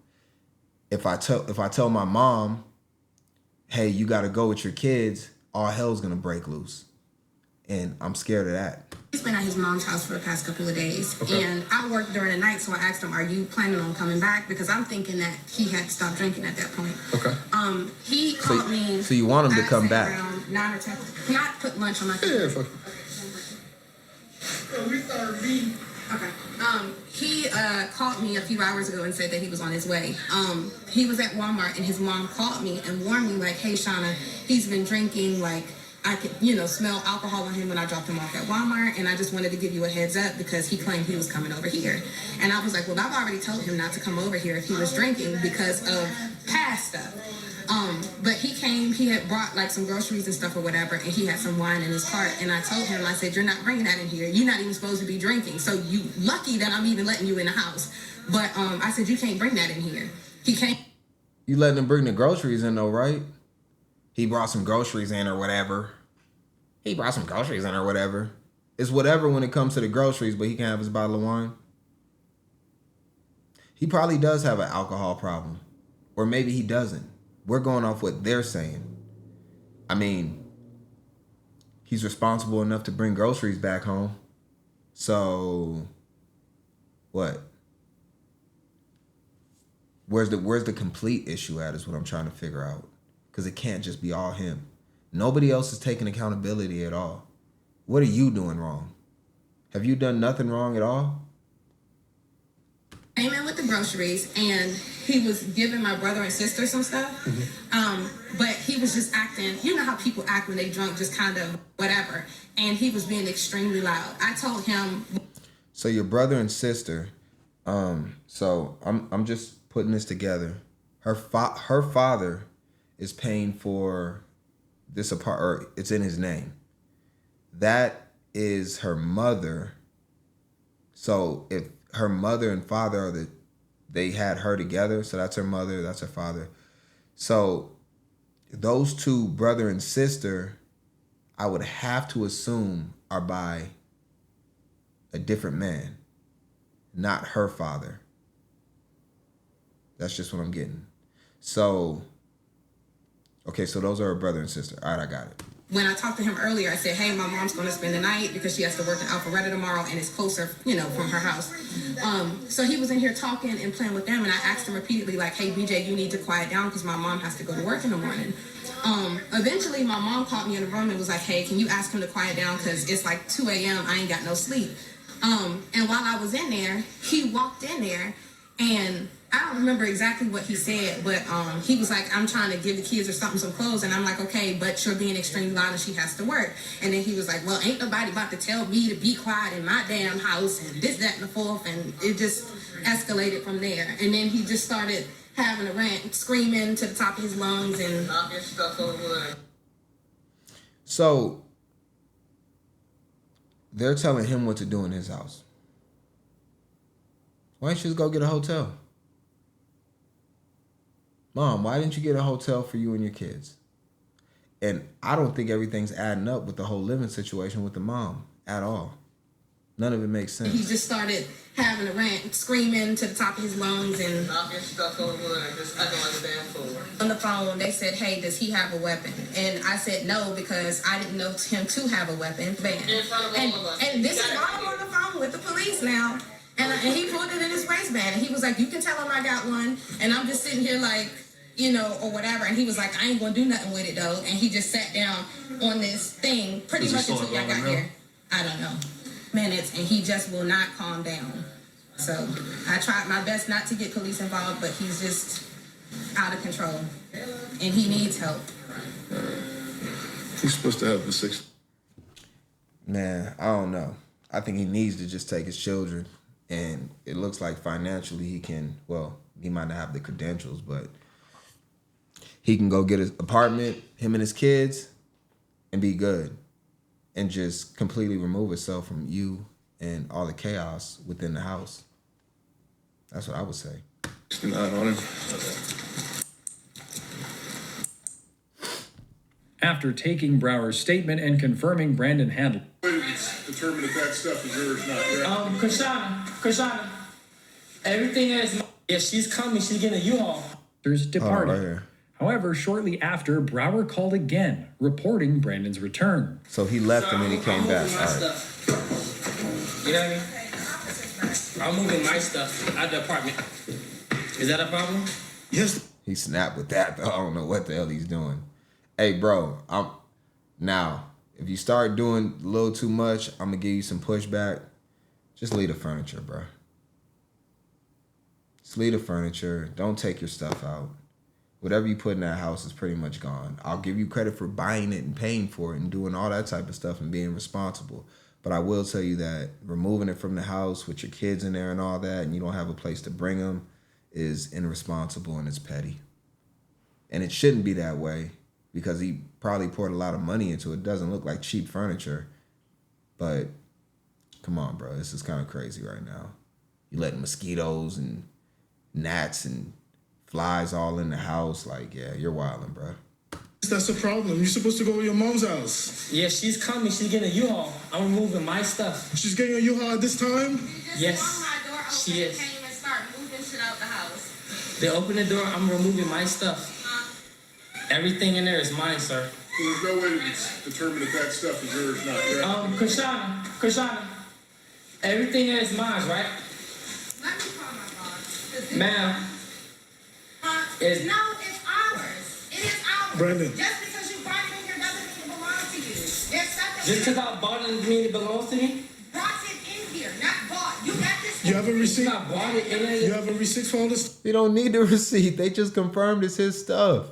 Speaker 1: If I tell my mom, hey, you got to go with your kids, all hell's going to break loose. And I'm scared of that.
Speaker 2: He's been at his mom's house for the past couple of days.
Speaker 1: Okay.
Speaker 2: And I worked during the night, so I asked him, are you planning on coming back? Because I'm thinking that he had stopped drinking at that point.
Speaker 1: Okay.
Speaker 2: He called me...
Speaker 1: So you want him to
Speaker 2: I'd
Speaker 1: come
Speaker 2: say
Speaker 1: back?
Speaker 2: around 9 or 10. Not put lunch on my...
Speaker 3: Yeah, fuck.
Speaker 5: We started reading.
Speaker 2: Okay. He called me a few hours ago and said that he was on his way. He was at Walmart and his mom called me and warned me like, hey, Shauna, he's been drinking. Like, I could, smell alcohol on him when I dropped him off at Walmart. And I just wanted to give you a heads up because he claimed he was coming over here. And I was like, well, I've already told him not to come over here if he was drinking because of past stuff. But he came, he had brought like some groceries and stuff or whatever, and he had some wine in his cart. And I told him, I said, you're not bringing that in here. You're not even supposed to be drinking. So you lucky that I'm even letting you in the house. But I said, you can't bring that in here. He came.
Speaker 1: You letting him bring the groceries in though, right? He brought some groceries in or whatever. It's whatever when it comes to the groceries, but he can have his bottle of wine. He probably does have an alcohol problem. Or maybe he doesn't. We're going off what they're saying. I mean, he's responsible enough to bring groceries back home. So, what? Where's the complete issue at is what I'm trying to figure out. Because it can't just be all him. Nobody else is taking accountability at all. What are you doing wrong? Have you done nothing wrong at all?
Speaker 2: Came in with the groceries and he was giving my brother and sister some stuff. But he was just acting, you know how people act when they drunk, just kind of whatever. And he was being extremely loud. I told him.
Speaker 1: So your brother and sister, so I'm just putting this together. Her father is paying for this apartment, or it's in his name. That is her mother. So if her mother and father are they had her together. So that's her mother, that's her father. So those two, brother and sister, I would have to assume are by a different man, not her father. That's just what I'm getting. So, okay, so those are her brother and sister. All right, I got it.
Speaker 2: When I talked to him earlier, I said, hey, my mom's going to spend the night because she has to work in Alpharetta tomorrow and it's closer, from her house. So he was in here talking and playing with them, and I asked him repeatedly, like, hey, BJ, you need to quiet down because my mom has to go to work in the morning. Eventually, my mom called me in the room and was like, hey, can you ask him to quiet down because it's like 2 a.m., I ain't got no sleep. And while I was in there, he walked in there, and I don't remember exactly what he said, but he was like, I'm trying to give the kids or something some clothes. And I'm like, okay, but you're being extremely loud and she has to work. And then he was like, well, ain't nobody about to tell me to be quiet in my damn house and this, that, and the fourth. And it just escalated from there. And then he just started having a rant, screaming to the top of his lungs and knocking stuff over.
Speaker 1: So they're telling him what to do in his house. Why don't you just go get a hotel? Mom, why didn't you get a hotel for you and your kids? And I don't think everything's adding up with the whole living situation with the mom at all. None of it makes sense.
Speaker 2: He just started having a rant, screaming to the top of his lungs and
Speaker 8: knocking stuff over and just acting like a damn fool.
Speaker 2: On the phone, they said, hey, does he have a weapon? And I said no because I didn't know him to have a weapon. Bam.
Speaker 8: In front of all of us.
Speaker 2: And this is why I'm on the phone with the police now. And he pulled it in his waistband. And he was like, you can tell him I got one. And I'm just sitting here like, or whatever. And he was like, I ain't going to do nothing with it, though. And he just sat down on this thing pretty much until I got here. I don't know. Minutes. And he just will not calm down. So I tried my best not to get police involved, but he's just out of control. And he needs help.
Speaker 3: He's supposed to have the 6.
Speaker 1: Man, I don't know. I think he needs to just take his children. And it looks like financially he can, he might not have the credentials, but he can go get an apartment, him and his kids, and be good. And just completely remove himself from you and all the chaos within the house. That's what I would say.
Speaker 3: Not on him.
Speaker 7: After taking Brower's statement and confirming Brandon handled.
Speaker 3: Determine if that stuff is yours or not.
Speaker 8: Krishana, everything is. If she's coming, she's getting a U-Haul.
Speaker 7: Departed.
Speaker 1: Right here.
Speaker 7: However, shortly after, Brower called again, reporting Brandon's return.
Speaker 1: So he left and then he came back.
Speaker 8: My stuff. You know what I mean? I'm moving my stuff out the apartment. Is that a problem?
Speaker 3: Yes.
Speaker 1: He snapped with that, though. I don't know what the hell he's doing. Hey, bro, now, if you start doing a little too much, I'm going to give you some pushback. Just leave the furniture, bro. Just leave the furniture. Don't take your stuff out. Whatever you put in that house is pretty much gone. I'll give you credit for buying it and paying for it and doing all that type of stuff and being responsible. But I will tell you that removing it from the house with your kids in there and all that, and you don't have a place to bring them, is irresponsible and it's petty. And it shouldn't be that way because he probably poured a lot of money into it. It doesn't look like cheap furniture. But come on, bro. This is kind of crazy right now. You letting mosquitoes and gnats and flies all in the house. Like, yeah, you're wilding, bro.
Speaker 3: That's a problem. You're supposed to go to your mom's house.
Speaker 8: Yeah, she's coming. She's getting a U-Haul. I'm removing my stuff.
Speaker 3: She's getting a U-Haul at this time?
Speaker 8: Yes, she is.
Speaker 2: Came and start moving shit out the house.
Speaker 8: They open the door. I'm removing my stuff. Everything in there is mine, sir.
Speaker 3: There's no way to determine if that stuff is yours or not.
Speaker 8: Krishana, everything there is mine, right?
Speaker 2: Let me call my boss.
Speaker 8: Ma'am.
Speaker 2: No, it's ours. It is ours.
Speaker 3: Brandon.
Speaker 2: Just because you brought it in here doesn't mean it belongs to you. There's stuff that
Speaker 8: Just because I bought it doesn't mean it belongs to me?
Speaker 2: brought it in here, not bought. You got this.
Speaker 3: You have a receipt?
Speaker 8: I bought it in there.
Speaker 3: You have a receipt for all this?
Speaker 1: You don't need the receipt. They just confirmed it's his stuff.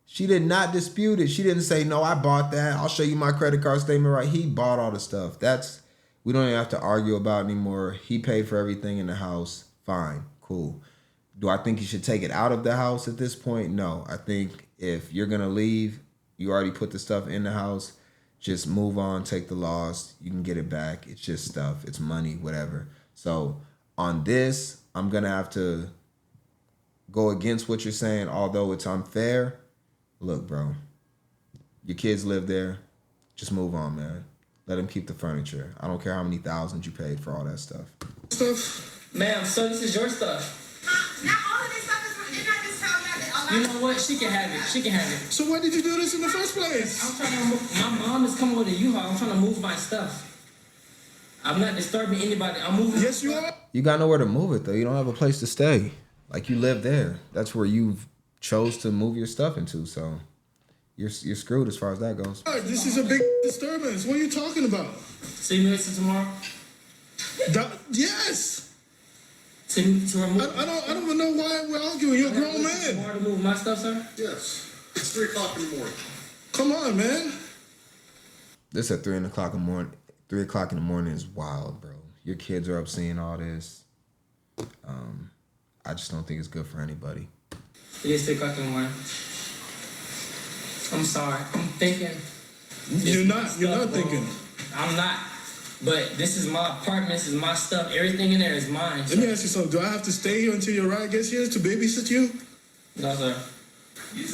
Speaker 1: She did not dispute it. She didn't say, no, I bought that. I'll show you my credit card statement, right? He bought all the stuff. We don't even have to argue about anymore. He paid for everything in the house. Fine, cool. Do I think you should take it out of the house at this point? No. I think if you're going to leave, you already put the stuff in the house. Just move on, take the loss. You can get it back. It's just stuff. It's money, whatever. So on this, I'm going to have to go against what you're saying, although it's unfair, look, bro, your kids live there. Just move on, man. Let them keep the furniture. I don't care how many thousands you paid for all that stuff.
Speaker 8: Ma'am, so this is your stuff.
Speaker 2: Not all of this stuff is you're not just telling me that.
Speaker 8: You know what? She can have it. She can have it.
Speaker 3: So why did you do this in the first place?
Speaker 8: I'm trying to move. My mom is coming with a U-Haul. I'm trying to move my stuff. I'm not disturbing anybody. I'm moving.
Speaker 3: Yes, you are.
Speaker 1: You got nowhere to move it, though. You don't have a place to stay. Like, you live there. That's where you chose to move your stuff into, so you're screwed as far as that goes.
Speaker 3: This is a big disturbance. What are you talking about?
Speaker 8: See me later tomorrow.
Speaker 3: Yes.
Speaker 8: To remove.
Speaker 3: I don't even know why we're arguing. You're a grown man.
Speaker 8: Tomorrow to move my stuff, sir.
Speaker 9: Yes. It's 3 o'clock in the morning.
Speaker 3: Come on, man.
Speaker 1: This at 3 o'clock in the morning. 3 o'clock in the morning is wild, bro. Your kids are up seeing all this. I just don't think it's good for anybody.
Speaker 8: It is 3 o'clock in the morning. I'm sorry. I'm thinking.
Speaker 3: You're not thinking.
Speaker 8: I'm not. But this is my apartment. This is my stuff. Everything in there is mine.
Speaker 3: Let me ask you something. Do I have to stay here until your ride gets here to babysit you?
Speaker 8: No, sir.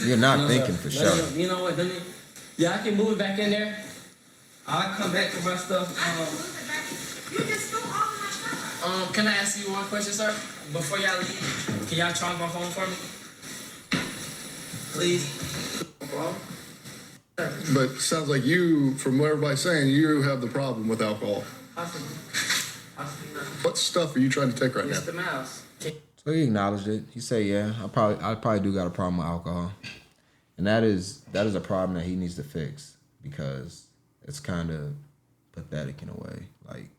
Speaker 1: You're not
Speaker 8: No,
Speaker 1: thinking
Speaker 8: sir.
Speaker 1: for
Speaker 8: No,
Speaker 1: sure.
Speaker 8: you know what? Yeah, I can move it back in there. I'll come back for my stuff.
Speaker 2: You just stole all of my stuff.
Speaker 8: Can I ask you one question, sir? Before y'all leave, can y'all charge my phone for me? Please.
Speaker 9: But it sounds like you, from what everybody's saying, you have the problem with alcohol.
Speaker 8: Possibly not.
Speaker 9: What stuff are you trying to take right now?
Speaker 8: Mr. Mouse.
Speaker 1: So he acknowledged it. He said, "Yeah, I probably do got a problem with alcohol," and that is a problem that he needs to fix because it's kind of pathetic in a way. Like,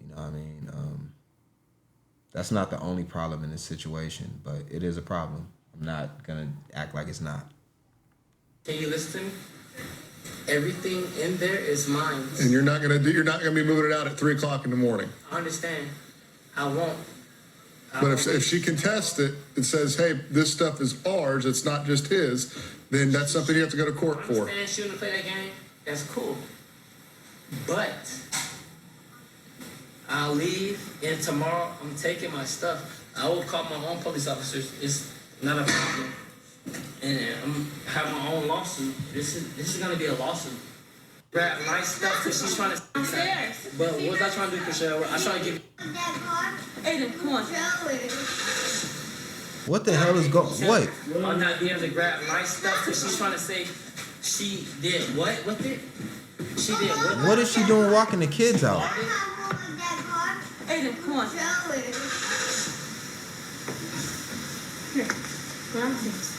Speaker 1: you know what I mean? That's not the only problem in this situation, but it is a problem. I'm not gonna act like it's not.
Speaker 8: Can you listen to me? Everything in there is mine.
Speaker 9: And you're not gonna be moving it out at 3 o'clock in the morning.
Speaker 8: I understand. I won't.
Speaker 9: But if she contests it and says, "Hey, this stuff is ours. It's not just his," then that's something you have to go to court for.
Speaker 8: I understand she wanna play that game. That's cool. But I'll leave, and tomorrow I'm taking my stuff. I will call my own police officers. It's not a problem. And I'm have my own lawsuit. This is gonna be a lawsuit. Grab my stuff because she's trying to.
Speaker 2: Upstairs.
Speaker 8: But what was I trying to do, Michelle? I'm trying to give.
Speaker 2: Aiden, come on.
Speaker 1: What the hell is going? What?
Speaker 8: I'm not being able to grab my stuff because she's trying to say she did what with it? She did what?
Speaker 1: What is she doing walking the kids out?
Speaker 2: Aiden, come on. Here, go downstairs.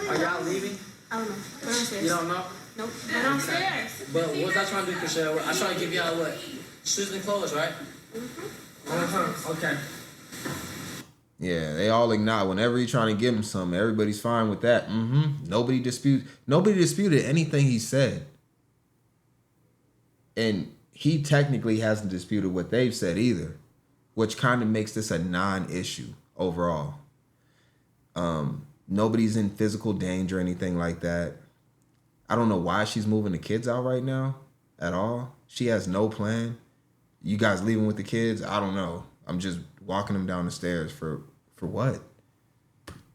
Speaker 8: Are y'all leaving?
Speaker 2: I don't know. Go downstairs.
Speaker 8: You don't know?
Speaker 2: Nope. Go downstairs.
Speaker 8: But what was I trying to do, Michelle? I'm trying to give y'all what? Shoes and clothes, right? Okay.
Speaker 1: Yeah, they all acknowledge whenever he's trying to give him something, everybody's fine with that. Nobody disputed anything he said. And he technically hasn't disputed what they've said either, which kind of makes this a non-issue overall. Nobody's in physical danger or anything like that. I don't know why she's moving the kids out right now at all. She has no plan. You guys leaving with the kids? I don't know. I'm just walking them down the stairs for what?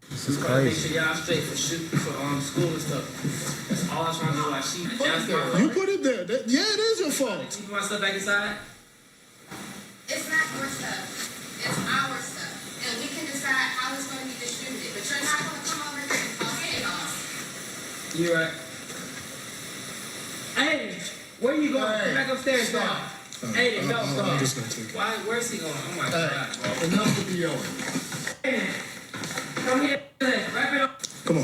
Speaker 1: This is
Speaker 8: Make
Speaker 1: crazy.
Speaker 8: sure y'all straight for school and stuff. That's all I'm trying to do. Like she downstairs.
Speaker 3: You put it there. Yeah, it is your fault.
Speaker 8: Keep my stuff back inside.
Speaker 2: It's not your stuff. It's our stuff. And we can decide how it's going to be distributed. But you're not going to come over here and call chaos.
Speaker 8: You right. Hey, where you going? Come back upstairs, dog. Hey, no,
Speaker 3: I'm just gonna take it.
Speaker 8: Why? Where's he going? Oh my God.
Speaker 9: Enough with the yelling.
Speaker 8: Hey, come here. Wrap it up.
Speaker 3: Come on.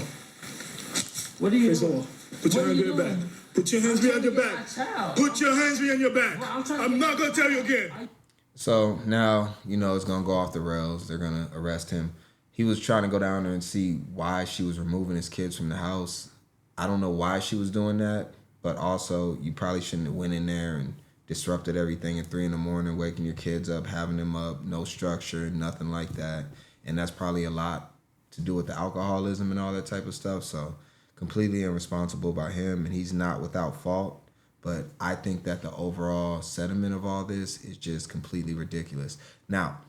Speaker 8: What are you
Speaker 3: Face
Speaker 8: doing?
Speaker 3: off. Put your
Speaker 8: What
Speaker 3: hands
Speaker 8: are
Speaker 3: behind
Speaker 8: you
Speaker 3: your back.
Speaker 8: doing?
Speaker 3: Put your hands behind your back.
Speaker 8: Child.
Speaker 3: Put your hands behind your back.
Speaker 8: Well, I'm trying to
Speaker 3: I'm
Speaker 8: get-
Speaker 3: not gonna tell you again.
Speaker 1: So now, it's going to go off the rails. They're going to arrest him. He was trying to go down there and see why she was removing his kids from the house. I don't know why she was doing that, but also you probably shouldn't have went in there and disrupted everything at 3 a.m, waking your kids up, having them up, no structure, nothing like that. And that's probably a lot to do with the alcoholism and all that type of stuff. So completely irresponsible by him, and he's not without fault. But I think that the overall sentiment of all this is just completely ridiculous. Now,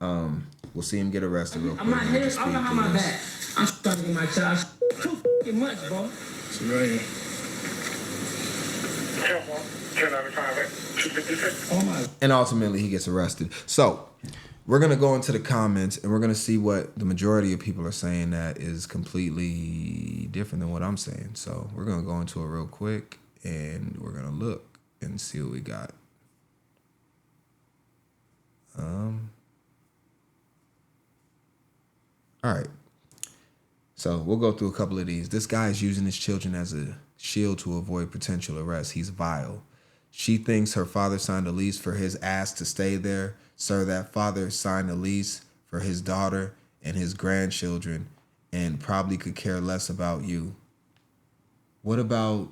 Speaker 1: We'll see him get arrested real quick.
Speaker 8: I'm not
Speaker 1: and
Speaker 8: here.
Speaker 1: just
Speaker 8: I'm
Speaker 1: speak
Speaker 8: behind
Speaker 1: to
Speaker 8: my
Speaker 1: this.
Speaker 8: back. I'm trying to get my child too fucking much, bro.
Speaker 3: So right here. 10-1, 10
Speaker 8: Oh my.
Speaker 1: And ultimately he gets arrested. So we're gonna go into the comments and we're gonna see what the majority of people are saying that is completely different than what I'm saying. So we're gonna go into it real quick and we're gonna look and see what we got. All right. So we'll go through a couple of these. This guy is using his children as a shield to avoid potential arrest. He's vile. She thinks her father signed a lease for his ass to stay there. Sir, that father signed a lease for his daughter and his grandchildren and probably could care less about you. What about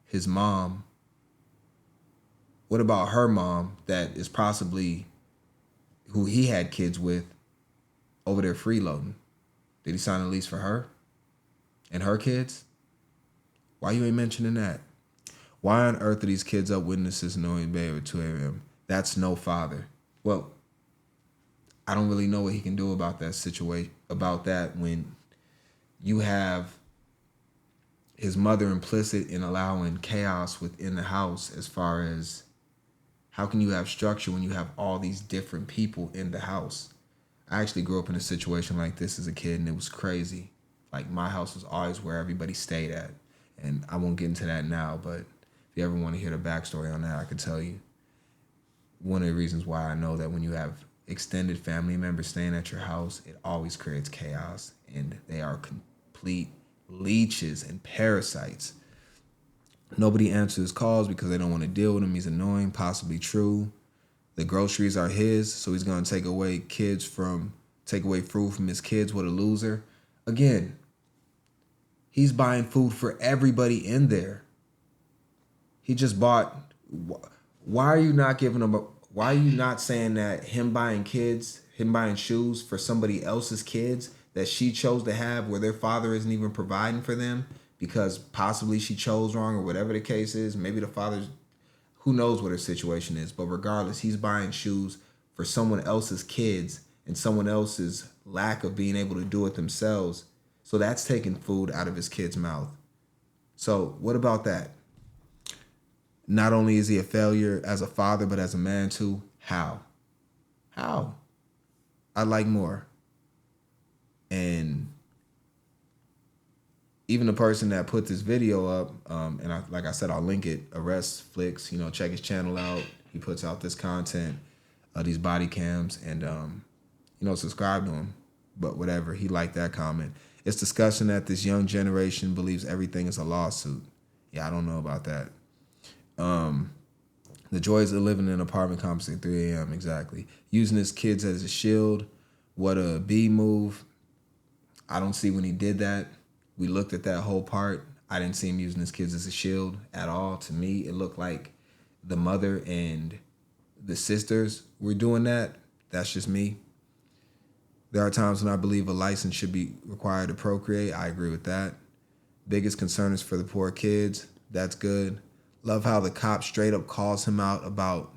Speaker 1: his mom? What about her mom that is possibly who he had kids with over there freeloading? Did he sign a lease for her and her kids? Why you ain't mentioning that? Why on earth are these kids up witnesses knowing babe at 2 a.m.? That's no father. Well, I don't really know what he can do about that situation, about that when you have his mother implicit in allowing chaos within the house as far as how can you have structure when you have all these different people in the house? I actually grew up in a situation like this as a kid and it was crazy. Like my house was always where everybody stayed at. And I won't get into that now, but if you ever want to hear the backstory on that, I could tell you. One of the reasons why I know that when you have extended family members staying at your house, it always creates chaos and they are complete leeches and parasites. Nobody answers calls because they don't want to deal with him. He's annoying, possibly true. The groceries are his, so he's gonna take away food from his kids. What a loser. Again, he's buying food for everybody in there. He just bought. Why are you not giving him? Why are you not saying that him buying shoes for somebody else's kids that she chose to have, where their father isn't even providing for them because possibly she chose wrong or whatever the case is. Maybe the father's. Who knows what her situation is, but regardless, he's buying shoes for someone else's kids and someone else's lack of being able to do it themselves. So that's taking food out of his kid's mouth. So what about that? Not only is he a failure as a father, but as a man too. How? I'd like more. And even the person that put this video up, like I said, I'll link it, Arrest Flicks, check his channel out. He puts out this content, these body cams, and, subscribe to him. But whatever, he liked that comment. It's discussion that this young generation believes everything is a lawsuit. Yeah, I don't know about that. The joys of living in an apartment complex at 3 a.m., exactly. Using his kids as a shield, what a B move. I don't see when he did that. We looked at that whole part. I didn't see him using his kids as a shield at all. To me, it looked like the mother and the sisters were doing that. That's just me. There are times when I believe a license should be required to procreate. I agree with that. Biggest concern is for the poor kids. That's good. Love how the cop straight up calls him out about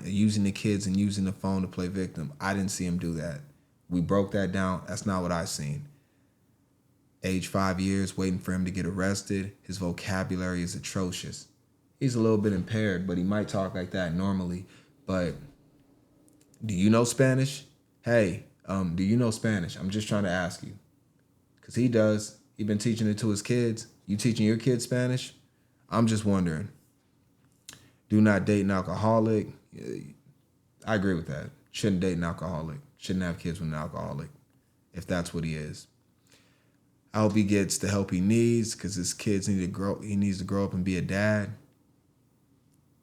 Speaker 1: using the kids and using the phone to play victim. I didn't see him do that. We broke that down. That's not what I seen. Age 5 years, waiting for him to get arrested. His vocabulary is atrocious. He's a little bit impaired, but he might talk like that normally. But do you know Spanish? Hey, do you know Spanish? I'm just trying to ask you. Because he does. He's been teaching it to his kids. You teaching your kids Spanish? I'm just wondering. Do not date an alcoholic. I agree with that. Shouldn't date an alcoholic. Shouldn't have kids with an alcoholic, if that's what he is. I hope he gets the help he needs because his kids need to grow. He needs to grow up and be a dad.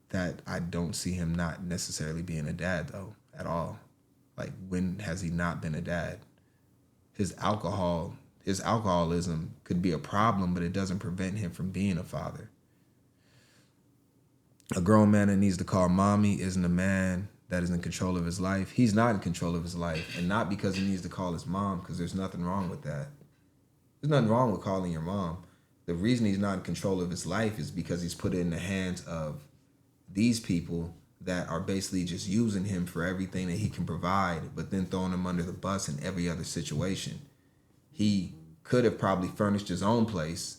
Speaker 1: That I don't see him not necessarily being a dad though at all. Like when has he not been a dad? His alcoholism could be a problem, but it doesn't prevent him from being a father. A grown man that needs to call mommy isn't a man that is in control of his life. He's not in control of his life, and not because he needs to call his mom, because there's nothing wrong with that. There's nothing wrong with calling your mom. The reason he's not in control of his life is because he's put it in the hands of these people that are basically just using him for everything that he can provide, but then throwing him under the bus in every other situation. He could have probably furnished his own place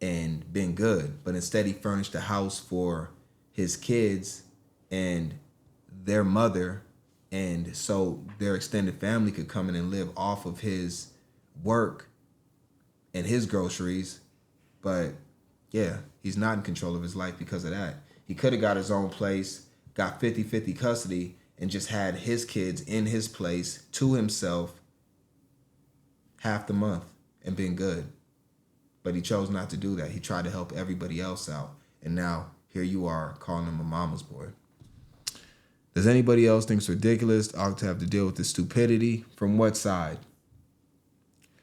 Speaker 1: and been good, but instead he furnished a house for his kids and their mother, and so their extended family could come in and live off of his work and his groceries. But yeah, he's not in control of his life because of that. He could have got his own place, got 50-50 custody, and just had his kids in his place to himself half the month and been good. But he chose not to do that. He tried to help everybody else out. And now here you are calling him a mama's boy. Does anybody else think it's ridiculous to have to deal with this stupidity? From what side?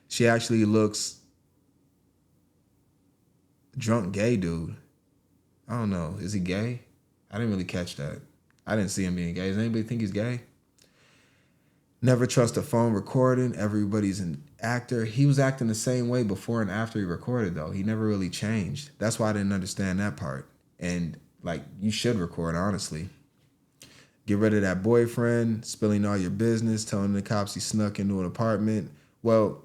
Speaker 1: She actually looks drunk gay dude. I don't know. Is he gay? I didn't really catch that. I didn't see him being gay. Does anybody think he's gay? Never trust a phone recording. Everybody's an actor. He was acting the same way before and after he recorded, though. He never really changed. That's why I didn't understand that part. And, like, you should record, honestly. Get rid of that boyfriend, spilling all your business, telling the cops he snuck into an apartment. Well,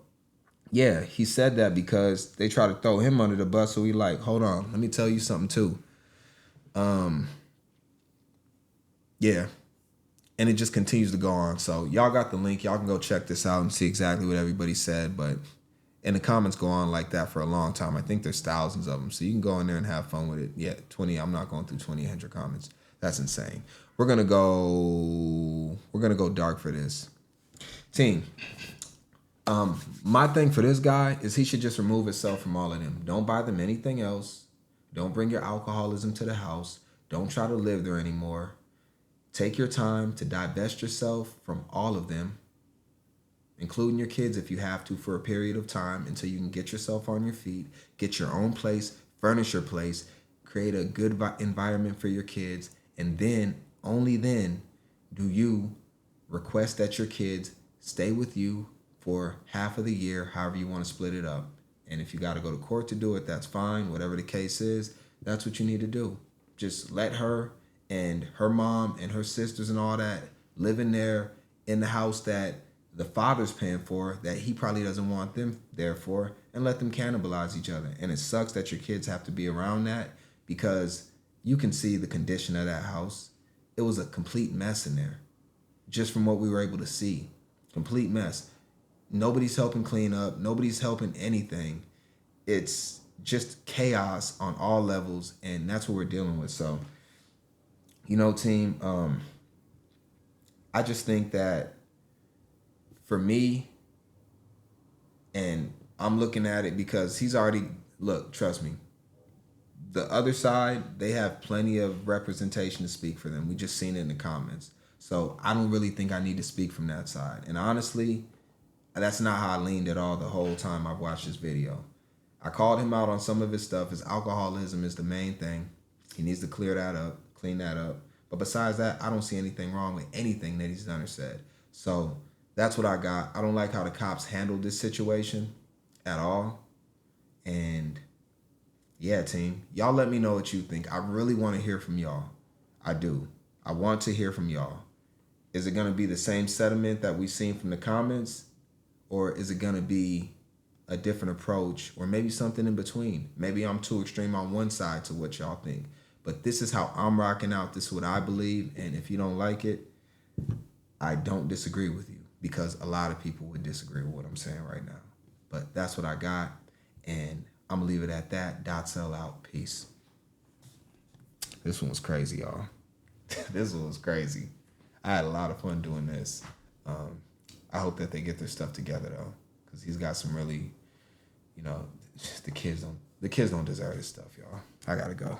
Speaker 1: yeah, he said that because they tried to throw him under the bus. So he like, hold on, let me tell you something too. Yeah. And it just continues to go on. So y'all got the link. Y'all can go check this out and see exactly what everybody said. But and the comments go on like that for a long time. I think there's thousands of them. So you can go in there and have fun with it. Yeah, 20. I'm not going through 2,800 comments. That's insane. We're gonna go dark for this. Team. My thing for this guy is he should just remove himself from all of them. Don't buy them anything else. Don't bring your alcoholism to the house. Don't try to live there anymore. Take your time to divest yourself from all of them, including your kids if you have to, for a period of time until you can get yourself on your feet, get your own place, furnish your place, create a good environment for your kids, and then, only then, do you request that your kids stay with you for half of the year, however you want to split it up. And if you got to go to court to do it, that's fine. Whatever the case is, that's what you need to do. Just let her and her mom and her sisters and all that live in there in the house that the father's paying for, that he probably doesn't want them there for, and let them cannibalize each other. And it sucks that your kids have to be around that because you can see the condition of that house. It was a complete mess in there, just from what we were able to see. Complete mess. Nobody's helping clean up. Nobody's helping anything. It's just chaos on all levels, and that's what we're dealing with. So, you know, team, I just think that for me, and I'm looking at it because he's already, look, trust me, the other side, they have plenty of representation to speak for them. We just seen it in the comments. So I don't really think I need to speak from that side. And honestly, that's not how I leaned at all the whole time I've watched this video. I called him out on some of his stuff. His alcoholism is the main thing. He needs to clear that up, clean that up. But besides that, I don't see anything wrong with anything that he's done or said. So that's what I got. I don't like how the cops handled this situation at all. And yeah, team, y'all let me know what you think. I really want to hear from y'all. I do. I want to hear from y'all. Is it going to be the same sentiment that we've seen from the comments? Or is it going to be a different approach, or maybe something in between? Maybe I'm too extreme on one side to what y'all think. But this is how I'm rocking out. This is what I believe. And if you don't like it, I don't disagree with you, because a lot of people would disagree with what I'm saying right now. But that's what I got. And I'm going to leave it at that. Dotsell out. Peace. This one was crazy, y'all. This one was crazy. I had a lot of fun doing this. I hope that they get their stuff together, though, because he's got some really, you know, the kids don't deserve this stuff, y'all. I gotta go.